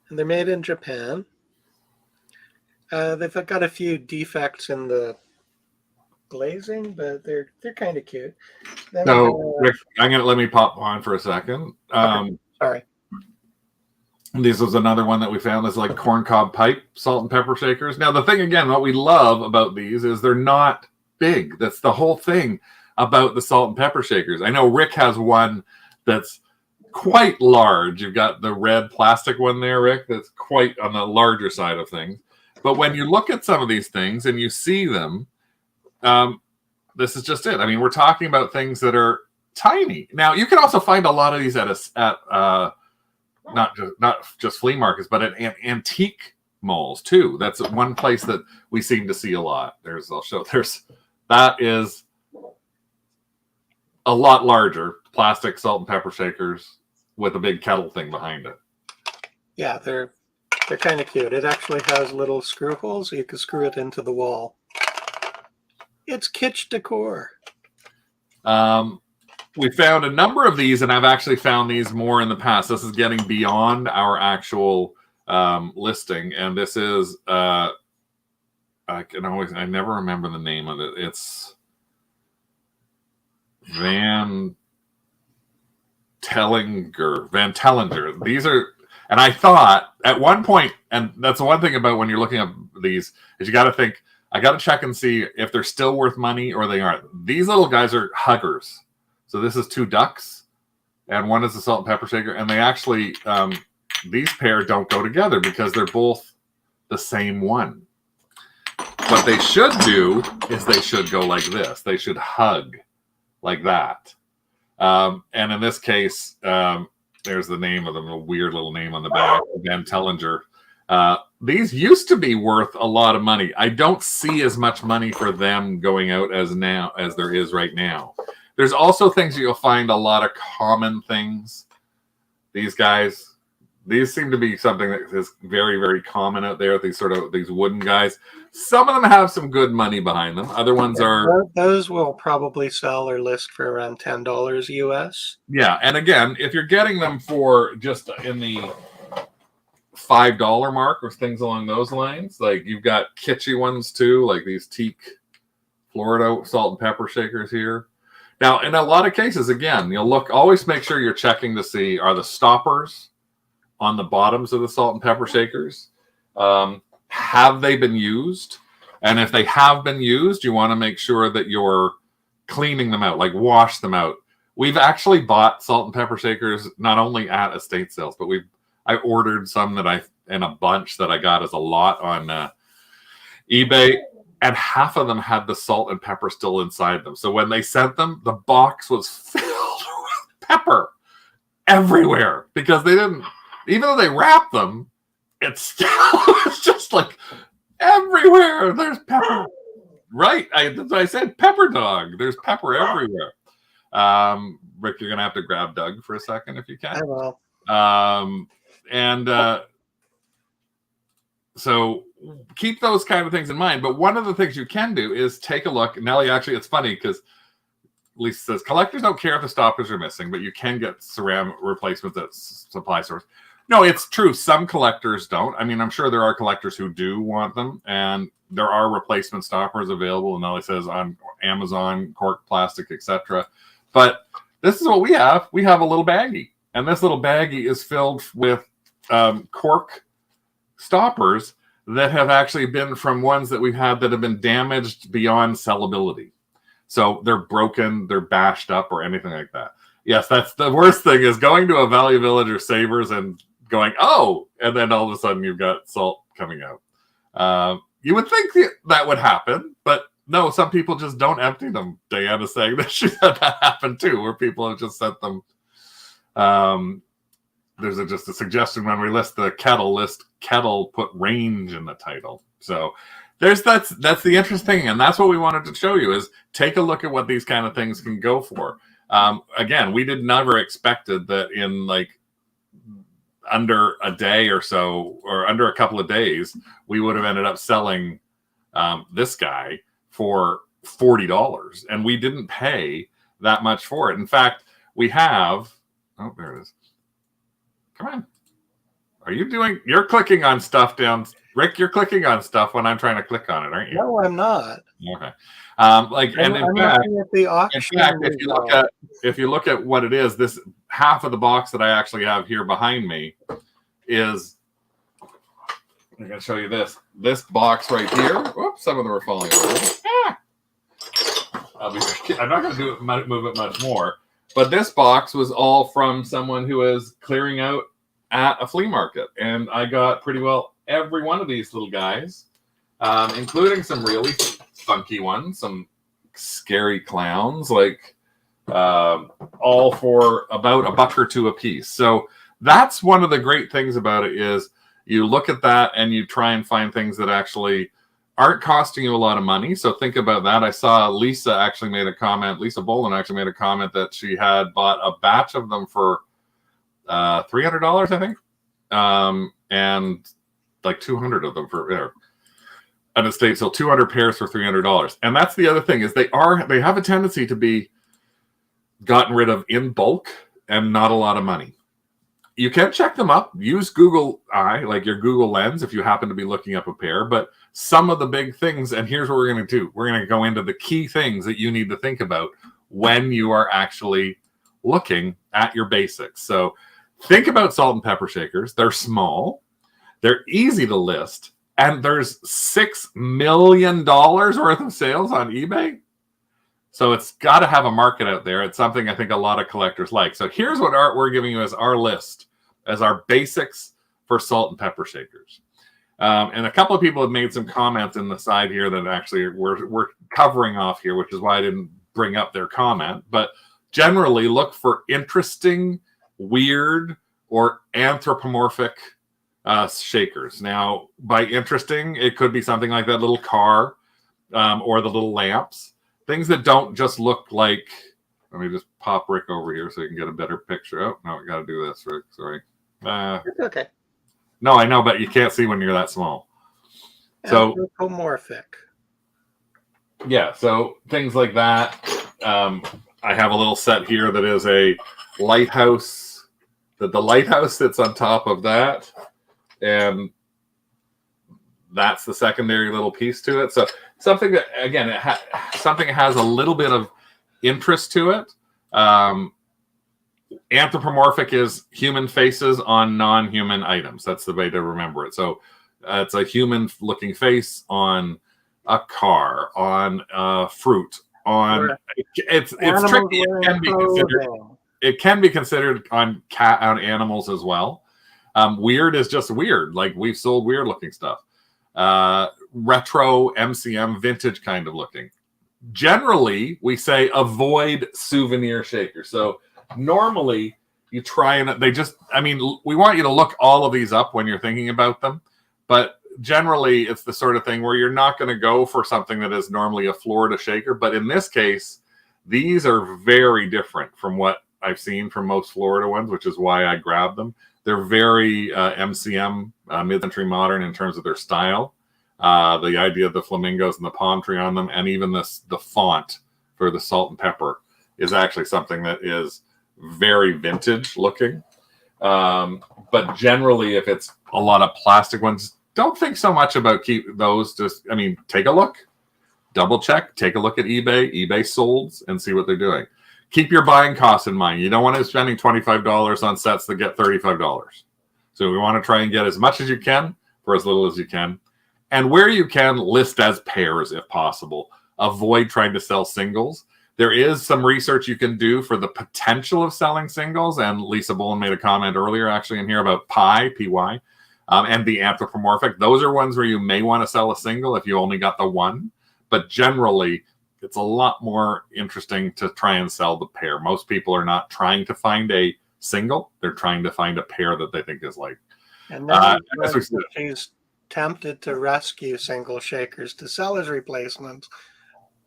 And they're made in Japan. They've got a few defects in the glazing, but they're kind of cute. Then so, Rick, let me pop on for a second. Okay. Sorry. This was another one that we found. This like corncob pipe salt and pepper shakers. Now, the thing again, what we love about these is they're not big. That's the whole thing about the salt and pepper shakers. I know Rick has one that's quite large. You've got the red plastic one there, Rick, that's quite on the larger side of things. But when you look at some of these things and you see them, this is just it. I mean, we're talking about things that are tiny. Now, you can also find a lot of these at not just flea markets, but at antique malls too. That's one place that we seem to see a lot. That is a lot larger plastic salt and pepper shakers with a big kettle thing behind it. Yeah, they're kind of cute. It actually has little screw holes so you can screw it into the wall. It's kitsch decor. We found a number of these, and I've actually found these more in the past. This is getting beyond our actual listing, and this is I never remember the name of it. It's Van Tellinger. These are, and I thought at one point, and that's the one thing about when you're looking up these, is you got to think, I got to check and see if they're still worth money or they aren't. These little guys are huggers. So this is two ducks, and one is a salt and pepper shaker, and they actually, these pair don't go together because they're both the same one. What they should do is they should go like this. They should hug like that. And in this case, There's the name of them, a weird little name on the back, Van Tellinger. These used to be worth a lot of money. I don't see as much money for them going out as there is right now. There's also things you'll find a lot of common things. These seem to be something that is very, very common out there. These wooden guys. Some of them have some good money behind them. Other ones are. Those will probably sell or list for around $10 US. Yeah, and again, if you're getting them for just in the $5 mark or things along those lines, like you've got kitschy ones too, like these teak Florida salt and pepper shakers here. Now, in a lot of cases, again, always make sure you're checking to see, are the stoppers on the bottoms of the salt and pepper shakers, have they been used? And if they have been used, you want to make sure that you're cleaning them out, like wash them out. We've actually bought salt and pepper shakers not only at estate sales, but I ordered some in a bunch that I got as a lot on eBay. And half of them had the salt and pepper still inside them. So when they sent them, the box was filled with pepper everywhere because they didn't, even though they wrapped them, it's just like everywhere. There's pepper. Right. That's what I said. Pepper dog. There's pepper everywhere. Rick, you're going to have to grab Doug for a second if you can. I will. So keep those kind of things in mind. But one of the things you can do is take a look. Nelly, actually, it's funny because Lisa says collectors don't care if the stoppers are missing, but you can get ceramic replacements at supply stores. No, it's true. Some collectors don't. I mean, I'm sure there are collectors who do want them, and there are replacement stoppers available. And Nelly says on Amazon, cork, plastic, etc. But this is what we have. We have a little baggie, and this little baggie is filled with cork stoppers that have actually been from ones that we've had that have been damaged beyond sellability. So they're broken, they're bashed up, or anything like that. Yes, that's the worst thing, is going to a Value Village or Savers and going, oh, and then all of a sudden you've got salt coming out. You would think that would happen, but no, some people just don't empty them. Diana's saying that she had that happen too, where people have just sent them. There's just a suggestion when we list the kettle, put range in the title. So that's the interesting, and that's what we wanted to show you, is take a look at what these kind of things can go for. Again, we never expected that in like under a day or so, or under a couple of days, we would have ended up selling this guy for $40, and we didn't pay that much for it. In fact, we have, oh, there it is. Come on. You're clicking on stuff down. Rick, you're clicking on stuff when I'm trying to click on it, aren't you? No, I'm not. Okay. I'm looking at the auction. In fact, if you look at what it is, this half of the box that I actually have here behind me is, I'm going to show you this. This box right here. Whoops, some of them are falling over. I'm not going to move it much more. But this box was all from someone who was clearing out at a flea market. And I got pretty well every one of these little guys, including some really funky ones, some scary clowns, like all for about $1 or $2 a piece. So that's one of the great things about it, is you look at that and you try and find things that actually aren't costing you a lot of money. So think about that. I saw Lisa actually made a comment. Lisa Boland actually made a comment that she had bought a batch of them for $300, I think, and like 200 of them for an estate sale. 200 pairs for $300. And that's the other thing, is they have a tendency to be gotten rid of in bulk and not a lot of money. You can check them up. Use Google Eye, like your Google Lens, if you happen to be looking up a pair. But some of the big things, and here's what we're going to do. We're going to go into the key things that you need to think about when you are actually looking at your basics. So think about salt and pepper shakers. They're small. They're easy to list. And there's $6 million worth of sales on eBay. So it's got to have a market out there. It's something I think a lot of collectors like. So here's what we're giving you as our list, as our basics for salt and pepper shakers. And a couple of people have made some comments in the side here that actually we're covering off here, which is why I didn't bring up their comment. But generally, look for interesting weird or anthropomorphic shakers. Now, by interesting, it could be something like that little car or the little lamps. Things that don't just look like. Let me just pop Rick over here so you can get a better picture. Oh, no, I got to do this, Rick. Sorry. It's okay. No, I know, but you can't see when you're that small. So anthropomorphic. Yeah, so things like that. I have a little set here that is a lighthouse. That the lighthouse sits on top of that, and that's the secondary little piece to it. So something that, again, something that has a little bit of interest to it. Anthropomorphic is human faces on non-human items. That's the way to remember it. So it's a human-looking face on a car, on fruit, on it's tricky. It can be considered on animals as well. Weird is just weird. Like, we've sold weird looking stuff. Retro, MCM, vintage kind of looking. Generally, we say avoid souvenir shakers. So normally you try and we want you to look all of these up when you're thinking about them, but generally it's the sort of thing where you're not going to go for something that is normally a Florida shaker. But in this case, these are very different from what I've seen from most Florida ones, which is why I grabbed them. They're very MCM, mid-century modern in terms of their style. The idea of the flamingos and the palm tree on them, and even the font for the salt and pepper is actually something that is very vintage looking. But generally, if it's a lot of plastic ones, don't think so much about keep those. Take a look, double check, take a look at eBay solds, and see what they're doing. Keep your buying costs in mind. You don't want to be spending $25 on sets that get $35. So we want to try and get as much as you can for as little as you can. And where you can, list as pairs if possible. Avoid trying to sell singles. There is some research you can do for the potential of selling singles. And Lisa Bullen made a comment earlier actually in here about PY, and the anthropomorphic. Those are ones where you may want to sell a single if you only got the one. But generally, it's a lot more interesting to try and sell the pair. Most people are not trying to find a single. They're trying to find a pair that they think is like. And then he's tempted to rescue single shakers to sell as replacements,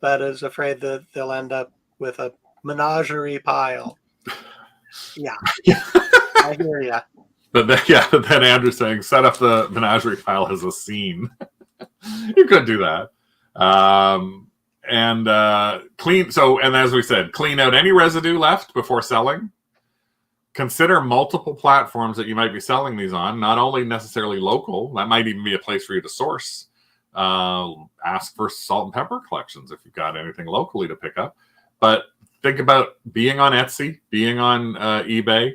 but is afraid that they'll end up with a menagerie pile. Yeah. I hear ya. But then Andrew's saying, set up the menagerie pile as a scene. You could do that. And clean. So, and as we said, clean out any residue left before selling. Consider multiple platforms that you might be selling these on, not only necessarily local. That might even be a place for you to source. Ask for salt and pepper collections if you've got anything locally to pick up. But think about being on Etsy, being on eBay.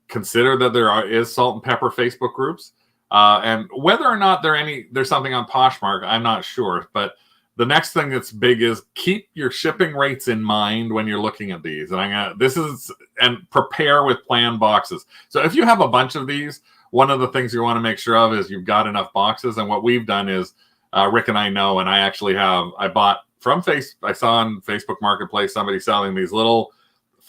Consider that there is salt and pepper Facebook groups. And whether or not there's something on Poshmark, I'm not sure. But the next thing that's big is keep your shipping rates in mind when you're looking at these. And prepare with planned boxes. So if you have a bunch of these, one of the things you want to make sure of is you've got enough boxes. And what we've done is, Rick and I know, and I bought from I saw on Facebook Marketplace somebody selling these little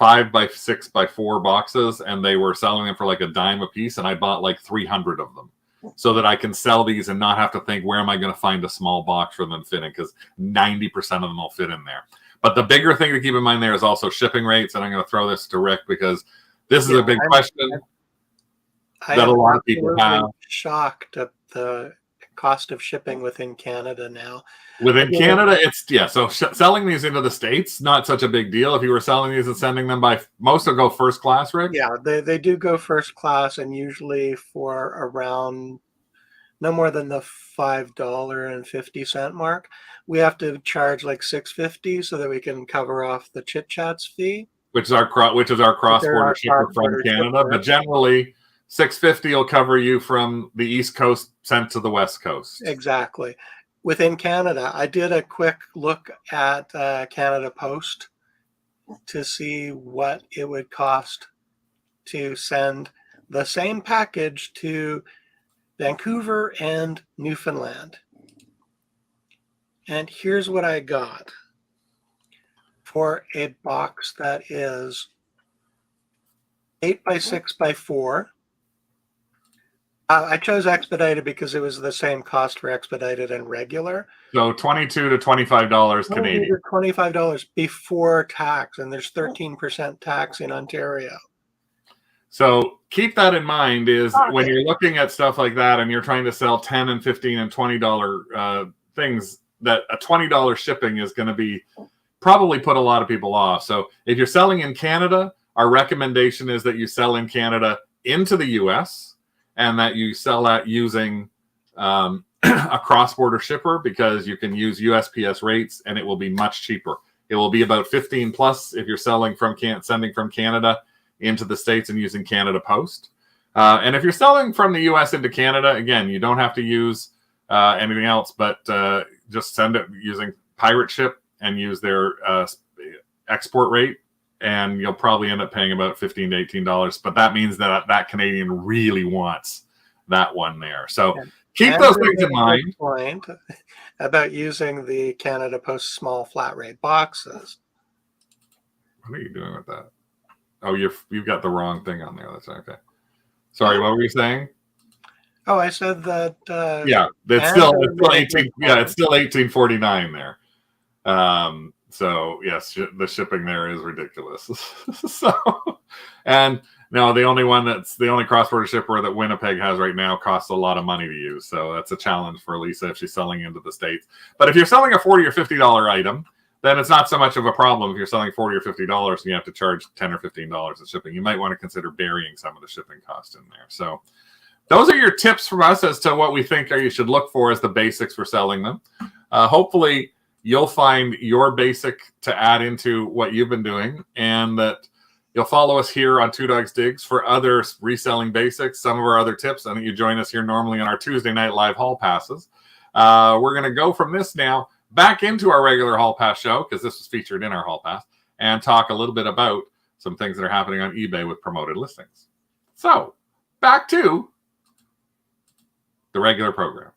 5x6x4 boxes, and they were selling them for like $0.10 a piece. And I bought like 300 of them, so that I can sell these and not have to think, where am I going to find a small box for them to fit in? Because 90% of them will fit in there. But the bigger thing to keep in mind there is also shipping rates. And I'm going to throw this to Rick because this is a big question that a lot of people have. I'm shocked at the cost of shipping within Canada now. Within Canada, so selling these into the States, not such a big deal. If you were selling these and sending them by, most will go first class, Rick? Yeah, they do go first class, and usually for around no more than the $5.50 mark. We have to charge like $6.50 so that we can cover off the Chit Chats fee, which is our cross-border shipper from Canada. But generally, $6.50 will cover you from the East Coast sent to the West Coast. Exactly. Within Canada, I did a quick look at Canada Post to see what it would cost to send the same package to Vancouver and Newfoundland. And here's what I got for a box that is 8x6x4. I chose expedited because it was the same cost for expedited and regular. So $22 to $25 Canadian. $25 before tax, and there's 13% tax in Ontario. So keep that in mind is when you're looking at stuff like that and you're trying to sell $10 and $15 and $20 things, that a $20 shipping is going to be probably put a lot of people off. So if you're selling in Canada, our recommendation is that you sell in Canada into the US and that you sell that using a cross-border shipper, because you can use USPS rates and it will be much cheaper. It will be about 15 plus if you're selling from sending from Canada into the States and using Canada Post. And if you're selling from the US into Canada, again, you don't have to use anything else, but just send it using Pirate Ship and use their export rate, and you'll probably end up paying about $15 to $18. But that means that that Canadian really wants that one there. So keep those things in mind. Point about using the Canada Post small flat rate boxes. What are you doing with that? Oh, you've got the wrong thing on there. That's okay. Sorry, what were you saying? Oh, I said that. It's still 18. Yeah, it's still 1849 there. So yes, the shipping there is ridiculous. So, and no, the only cross-border shipper that Winnipeg has right now costs a lot of money to use. So that's a challenge for Lisa if she's selling into the States. But if you're selling a $40 or $50 item, then it's not so much of a problem. If you're selling $40 or $50 and you have to charge $10 or $15 of shipping, you might want to consider burying some of the shipping cost in there. So those are your tips from us as to what we think you should look for as the basics for selling them. Hopefully you'll find your basic to add into what you've been doing, and that you'll follow us here on Two Dogs Digs for other reselling basics, some of our other tips. I think you join us here normally on our Tuesday night live hall passes. We're going to go from this now back into our regular hall pass show, because this was featured in our hall pass, and talk a little bit about some things that are happening on eBay with promoted listings. So back to the regular program.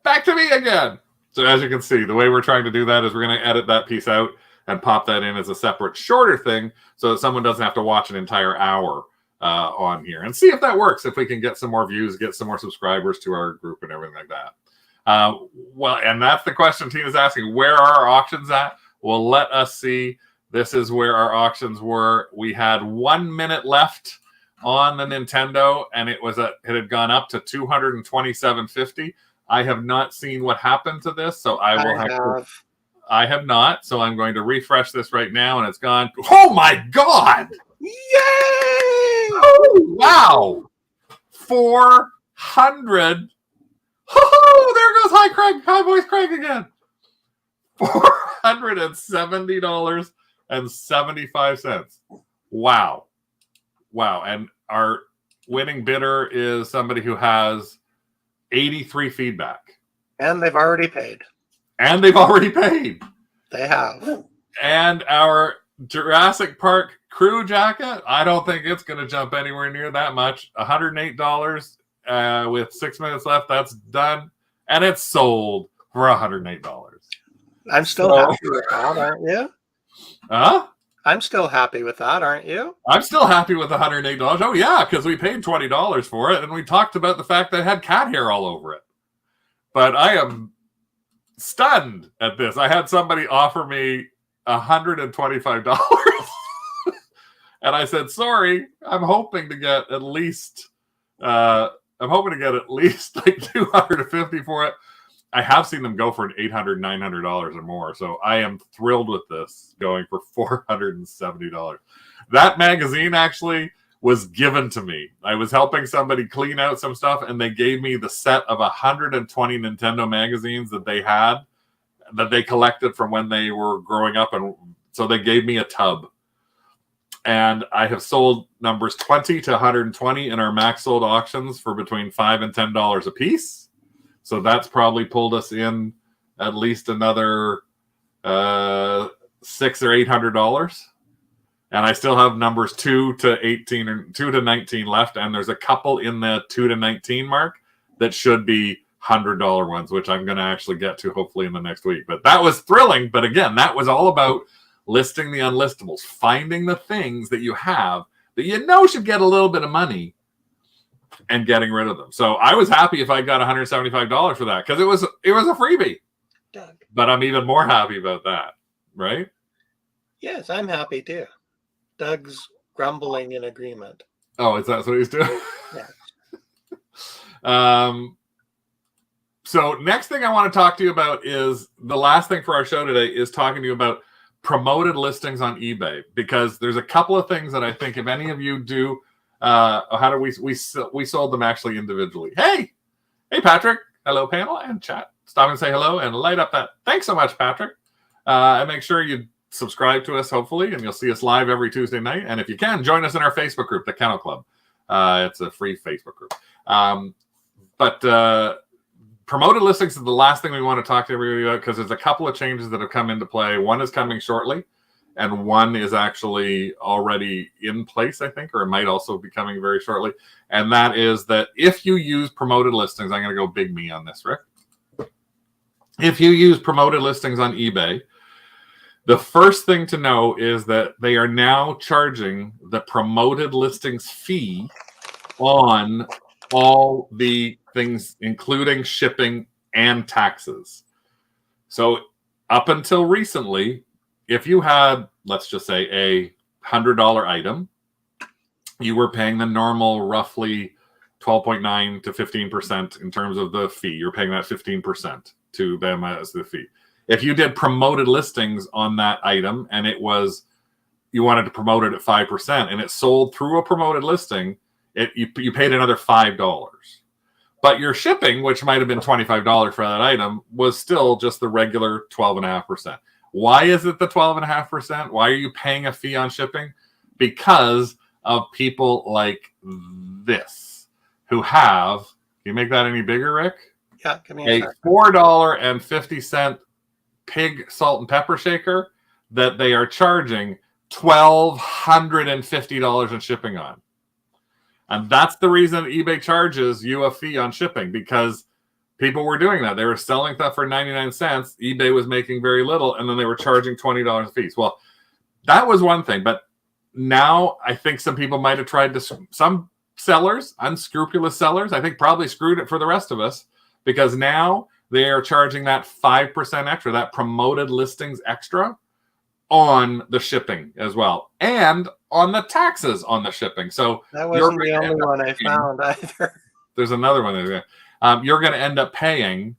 Back to me again. So as you can see, the way we're trying to do that is we're going to edit that piece out and pop that in as a separate, shorter thing so that someone doesn't have to watch an entire hour on here, and see if that works, if we can get some more views, get some more subscribers to our group and everything like that. Well, and that's the question Tina's asking. Where are our auctions at? Well, let us see. This is where our auctions were. We had 1 minute left on the Nintendo, and it had gone up to $227.50. I have not seen what happened to this, so I have not, so I'm going to refresh this right now, and it's gone. Oh my God! Yay! Oh, wow! 400. Oh, there goes High Voice Craig again. $470.75. Wow. And our winning bidder is somebody who has 83 feedback. And they've already paid. They have. And our Jurassic Park crew jacket, I don't think it's going to jump anywhere near that much. $108 with 6 minutes left. That's done. And it's sold for $108. I'm still happy with that, aren't you? Huh? I'm still happy with that, aren't you? I'm still happy with $108. Oh, yeah, because we paid $20 for it, and we talked about the fact that it had cat hair all over it. But I am stunned at this. I had somebody offer me $125. And I said, sorry, I'm hoping to get at least like $250 for it. I have seen them go for $800, $900 or more. So I am thrilled with this, going for $470. That magazine actually was given to me. I was helping somebody clean out some stuff, and they gave me the set of 120 Nintendo magazines that they had, that they collected from when they were growing up. And so they gave me a tub. And I have sold numbers 20 to 120 in our max sold auctions for between $5 and $10 a piece. So that's probably pulled us in at least another $600 or $800. And I still have numbers 2 to 18 or 2 to 19 left. And there's a couple in the 2 to 19 mark that should be $100 ones, which I'm going to actually get to hopefully in the next week. But that was thrilling. But again, that was all about listing the unlistables, finding the things that you have that you know should get a little bit of money and getting rid of them. So I was happy if I got $175 for that because it was a freebie. Doug. But I'm even more happy about that, right? Yes, I'm happy too. Doug's grumbling in agreement. Oh, is that what he's doing? Yeah. So next thing I want to talk to you about is the last thing for our show today is talking to you about promoted listings on eBay, because there's a couple of things that I think if any of you do, how do we sold them actually individually. Hey Patrick, hello panel and chat. Stop and say hello and light up that. Thanks so much, Patrick. And make sure you subscribe to us, hopefully, and you'll see us live every Tuesday night. And if you can, join us in our Facebook group, the Kennel Club. It's a free Facebook group. But promoted listings is the last thing we want to talk to everybody about because there's a couple of changes that have come into play. One is coming shortly, and one is actually already in place, I think, or it might also be coming very shortly. And that is that if you use promoted listings, I'm going to go big me on this, Rick. If you use promoted listings on eBay, the first thing to know is that they are now charging the promoted listings fee on all the things, including shipping and taxes. So up until recently, if you had, let's just say, a $100 item, you were paying the normal roughly 12.9 to 15% in terms of the fee. You're paying that 15% to them as the fee. If you did promoted listings on that item and it was, you wanted to promote it at 5% and it sold through a promoted listing, you paid another $5. But your shipping, which might have been $25 for that item, was still just the regular 12.5%. Why is it the 12.5%? Why are you paying a fee on shipping? Because of people like this who have, can you make that any bigger, Rick? Yeah, give me a $4.50 pig salt and pepper shaker that they are charging $1,250 in shipping on. And that's the reason eBay charges you a fee on shipping, because people were doing that. They were selling stuff for 99 cents. eBay was making very little, and then they were charging $20 fees. Well, that was one thing. But now I think some people might have tried to, some sellers, unscrupulous sellers, I think probably screwed it for the rest of us, because now they are charging that 5% extra, that promoted listings extra on the shipping as well, and on the taxes on the shipping. So that wasn't the only one I found either. There's another one. You're going to end up paying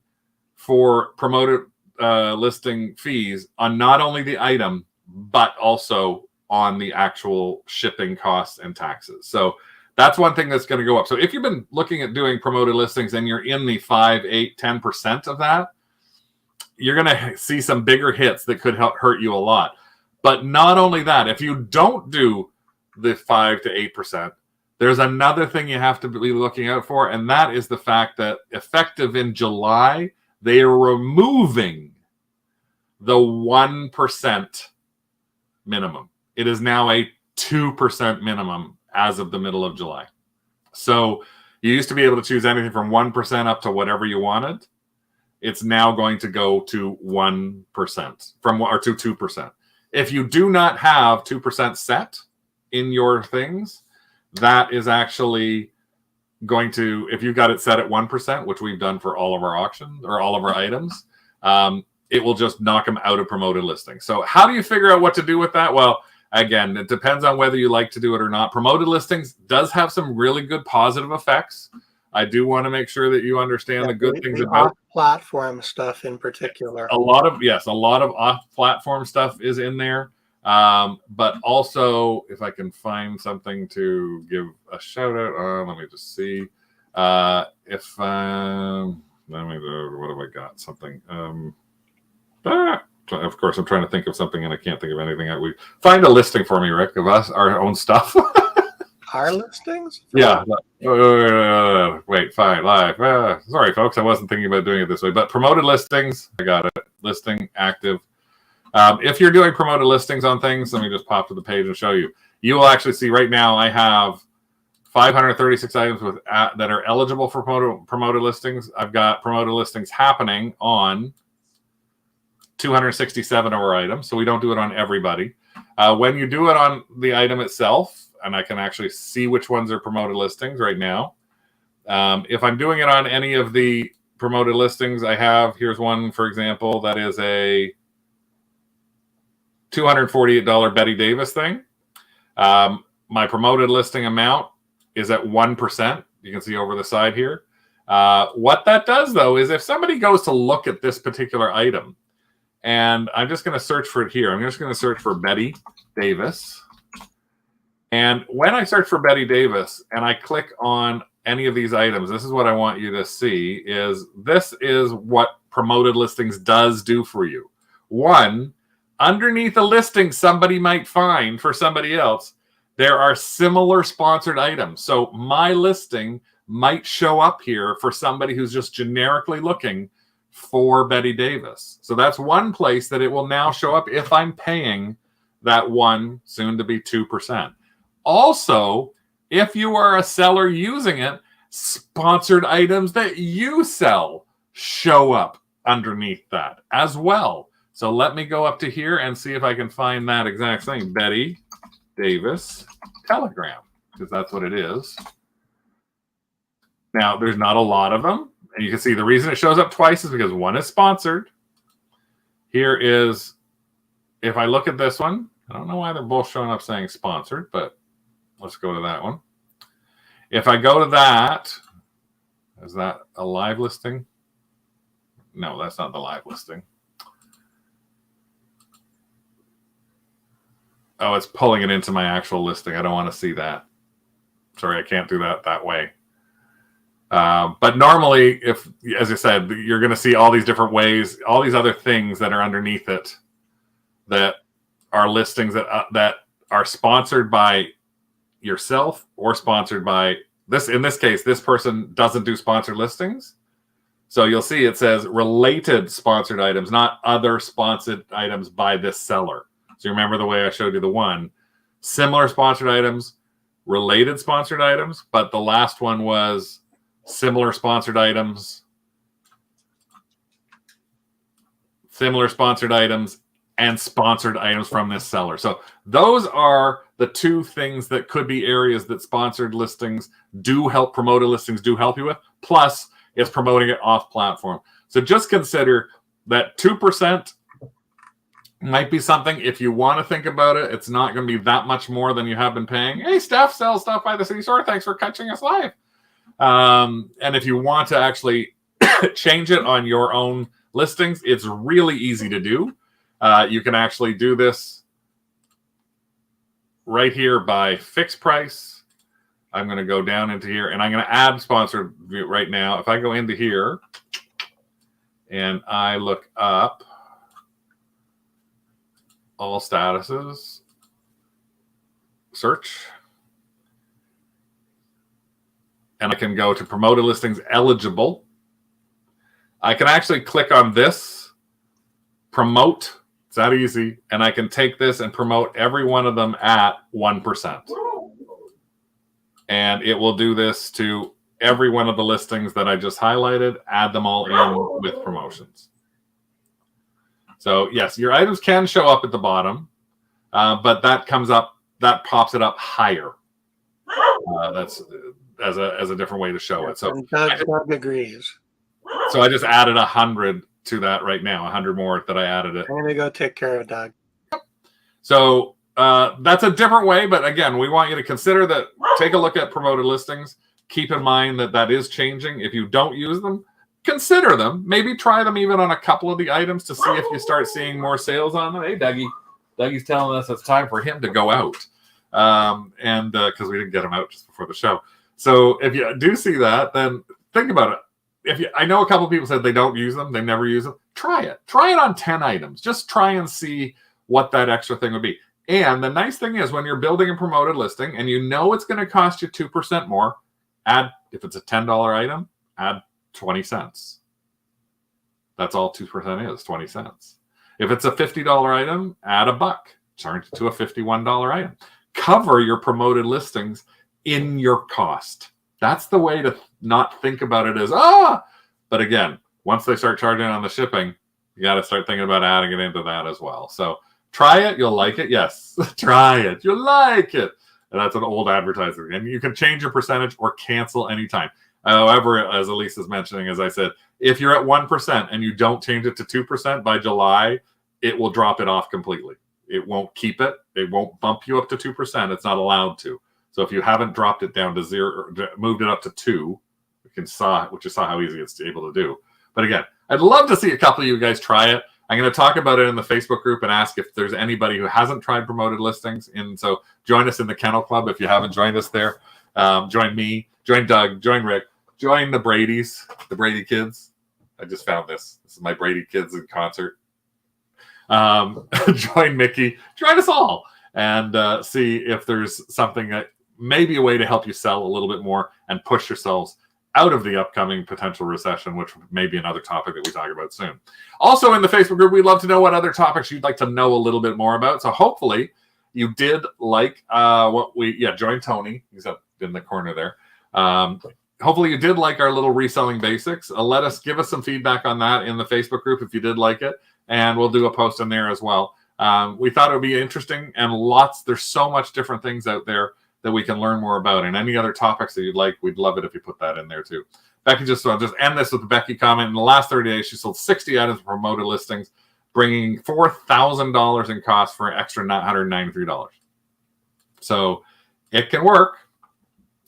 for promoted listing fees on not only the item, but also on the actual shipping costs and taxes. So that's one thing that's going to go up. So if you've been looking at doing promoted listings and you're in the 5, 8, 10% of that, you're going to see some bigger hits that could hurt you a lot. But not only that, if you don't do the 5 to 8%, there's another thing you have to be looking out for, and that is the fact that effective in July, they are removing the 1% minimum. It is now a 2% minimum as of the middle of July. So you used to be able to choose anything from 1% up to whatever you wanted. It's now going to go to 1% or to 2%. If you do not have 2% set in your things, that is actually going to, if you've got it set at 1%, which we've done for all of our auctions or all of our items, it will just knock them out of promoted listings. So how do you figure out what to do with that? Well, again, it depends on whether you like to do it or not. Promoted listings does have some really good positive effects. I do want to make sure that you understand the good things about off-platform stuff in particular. A lot of off-platform stuff is in there. But also, if I can find something to give a shout out on, let me just see. What have I got? Something. Of course, I'm trying to think of something and I can't think of anything. Find a listing for me, Rick, of us, our own stuff. Our listings? Yeah. Wait, fine, live. Sorry, folks, I wasn't thinking about doing it this way. But promoted listings, I got it. Listing active. If you're doing promoted listings on things, let me just pop to the page and show you. You will actually see right now I have 536 items that are eligible for promoted listings. I've got promoted listings happening on 267 of our items, so we don't do it on everybody. When you do it on the item itself, and I can actually see which ones are promoted listings right now. If I'm doing it on any of the promoted listings I have, here's one, for example, that is a $248 Betty Davis thing. My promoted listing amount is at 1%. You can see over the side here. What that does, though, is if somebody goes to look at this particular item, and I'm just going to search for it here. I'm just going to search for Betty Davis. And when I search for Betty Davis and I click on any of these items, this is what I want you to see, is this is what promoted listings does do for you. One, underneath a listing somebody might find for somebody else, there are similar sponsored items. So my listing might show up here for somebody who's just generically looking for Betty Davis. So that's one place that it will now show up if I'm paying that one, soon to be 2%. Also, if you are a seller using it, sponsored items that you sell show up underneath that as well. So let me go up to here and see if I can find that exact thing. Betty Davis Telegram, because that's what it is. Now, there's not a lot of them. And you can see the reason it shows up twice is because one is sponsored. Here is, if I look at this one, I don't know why they're both showing up saying sponsored, but let's go to that one. If I go to that, is that a live listing? No, that's not the live listing. Oh, it's pulling it into my actual listing. I don't want to see that. Sorry, I can't do that way. But normally, if, as I said, you're going to see all these different ways, all these other things that are underneath it that are listings that are sponsored by yourself or sponsored by this. In this case, this person doesn't do sponsored listings. So you'll see it says related sponsored items, not other sponsored items by this seller. So you remember the way I showed you the one. Similar sponsored items, related sponsored items, but the last one was similar sponsored items, and sponsored items from this seller. So those are the two things that could be areas that sponsored listings do help, promoted listings do help you with. Plus, it's promoting it off platform. So just consider that 2% might be something, if you want to think about it, it's not going to be that much more than you have been paying. Hey, Steph sells stuff by the city store. Thanks for catching us live. And if you want to actually change it on your own listings, it's really easy to do. You can actually do this right here by fixed price. I'm going to go down into here and I'm going to add sponsored right now. If I go into here and I look up all statuses, search, and I can go to promoted listings eligible. I can actually click on this, promote. It's that easy. And I can take this and promote every one of them at 1%. And it will do this to every one of the listings that I just highlighted, add them all in with promotions. So yes, your items can show up at the bottom, but that comes up, that pops it up higher. That's as a different way to show it. So Doug agrees. So I just added 100 to that right now, 100 more that I added it. I'm going to go take care of Doug. So that's a different way, but again, we want you to consider that. Take a look at promoted listings. Keep in mind that that is changing. If you don't use them, consider them. Maybe try them even on a couple of the items to see if you start seeing more sales on them. Hey, Dougie. Dougie's telling us it's time for him to go out. And because we didn't get him out just before the show. So if you do see that, then think about it. I know a couple of people said they don't use them, they never use them. Try it. Try it on 10 items. Just try and see what that extra thing would be. And the nice thing is when you're building a promoted listing and you know it's going to cost you 2% more, add, if it's a $10 item, add 20 cents. That's all 2% is, 20 cents. If it's a $50 item, add $1. Turn it to a $51 item. Cover your promoted listings in your cost. That's the way to not think about it as, but again, once they start charging on the shipping, You got to start thinking about adding it into that as well. So try it. You'll like it. Yes. Try it. You'll like it. And that's an old advertising. And you can change your percentage or cancel anytime. However, as Elise is mentioning, as I said, if you're at 1% and you don't change it to 2% by July, it will drop it off completely. It won't keep it. It won't bump you up to 2%. It's not allowed to. So if you haven't dropped it down to 0, moved it up to 2, which you saw how easy it's able to do. But again, I'd love to see a couple of you guys try it. I'm going to talk about it in the Facebook group and ask if there's anybody who hasn't tried promoted listings. And so join us in the Kennel Club if you haven't joined us there. Join me, join Doug, join Rick, join the Bradys, the Brady kids. I just found this. This is my Brady kids in concert. Join Mickey, join us all, and see if there's something that maybe a way to help you sell a little bit more and push yourselves out of the upcoming potential recession, which may be another topic that we talk about soon. Also in the Facebook group, we'd love to know what other topics you'd like to know a little bit more about. So hopefully you did like join Tony. He's up in the corner there. Hopefully you did like our little reselling basics. Give us some feedback on that in the Facebook group if you did like it. And we'll do a post in there as well. We thought it would be interesting, and there's so much different things out there that we can learn more about. And any other topics that you'd like, we'd love it if you put that in there too. Becky, I'll just end this with the Becky comment. In the last 30 days, she sold 60 items of promoted listings, bringing $4,000 in cost for an extra $193. So it can work.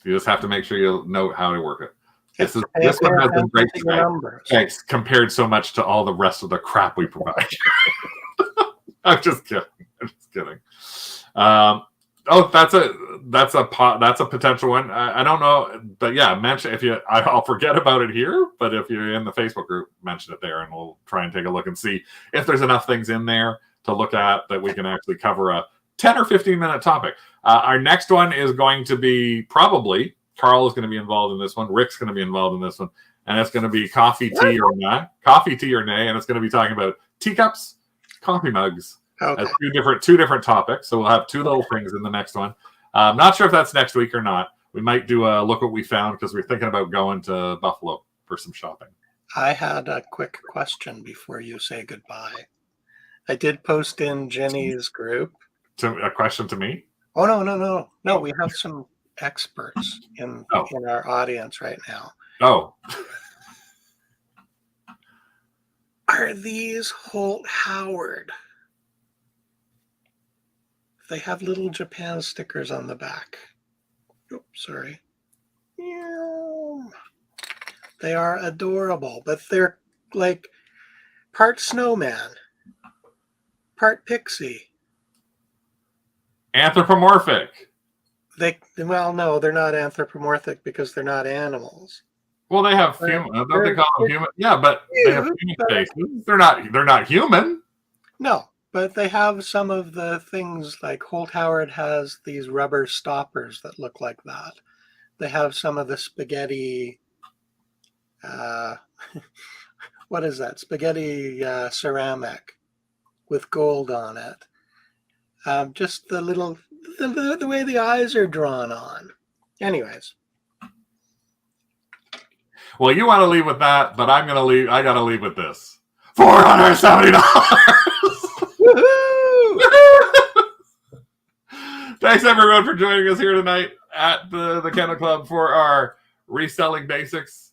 You just have to make sure you know how to work it. This one has been great thanks compared so much to all the rest of the crap we provide. I'm just kidding. That's a potential one. I don't know, but yeah, mention I'll forget about it here. But if you're in the Facebook group, mention it there, and we'll try and take a look and see if there's enough things in there to look at that we can actually cover a 10 or 15-minute topic. Our next one is going to be probably Carl is going to be involved in this one. Rick's going to be involved in this one, and it's going to be coffee, tea, or nay, and it's going to be talking about teacups, coffee mugs. Okay. Two different topics. So we'll have two little things in the next one. I'm not sure if that's next week or not. We might do a look what we found because we're thinking about going to Buffalo for some shopping. I had a quick question before you say goodbye. I did post in Jenny's group. A question to me? Oh, no. We have some experts in our audience right now. Oh. Are these Holt Howard? They have little Japan stickers on the back. Oops, sorry. They are adorable, but they're like part snowman, part pixie. Anthropomorphic. No, they're not anthropomorphic because they're not animals. Well, they have human. Don't they call them human? Yeah, but they have human faces. They're not human. No, but they have some of the things like Holt Howard has these rubber stoppers that look like that. They have some of the spaghetti. What is that? Spaghetti ceramic with gold on it. Just the way the eyes are drawn on. Anyways. Well, you want to leave with that, but I'm going to leave. I got to leave with this. $470. Thanks everyone for joining us here tonight at the Kennel Club for our reselling basics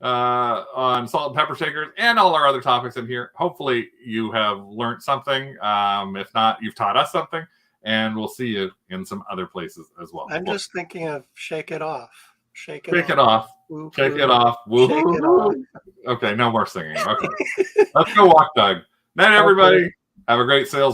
on salt and pepper shakers and all our other topics in here. Hopefully you have learned something. If not, you've taught us something, and we'll see you in some other places as well. I'm just thinking of shake it off. Shake it off. Woo, shake it off. Woo, shake it off. Okay, no more singing. Okay. Let's go walk, Doug. Night, everybody. Okay. Have a great sales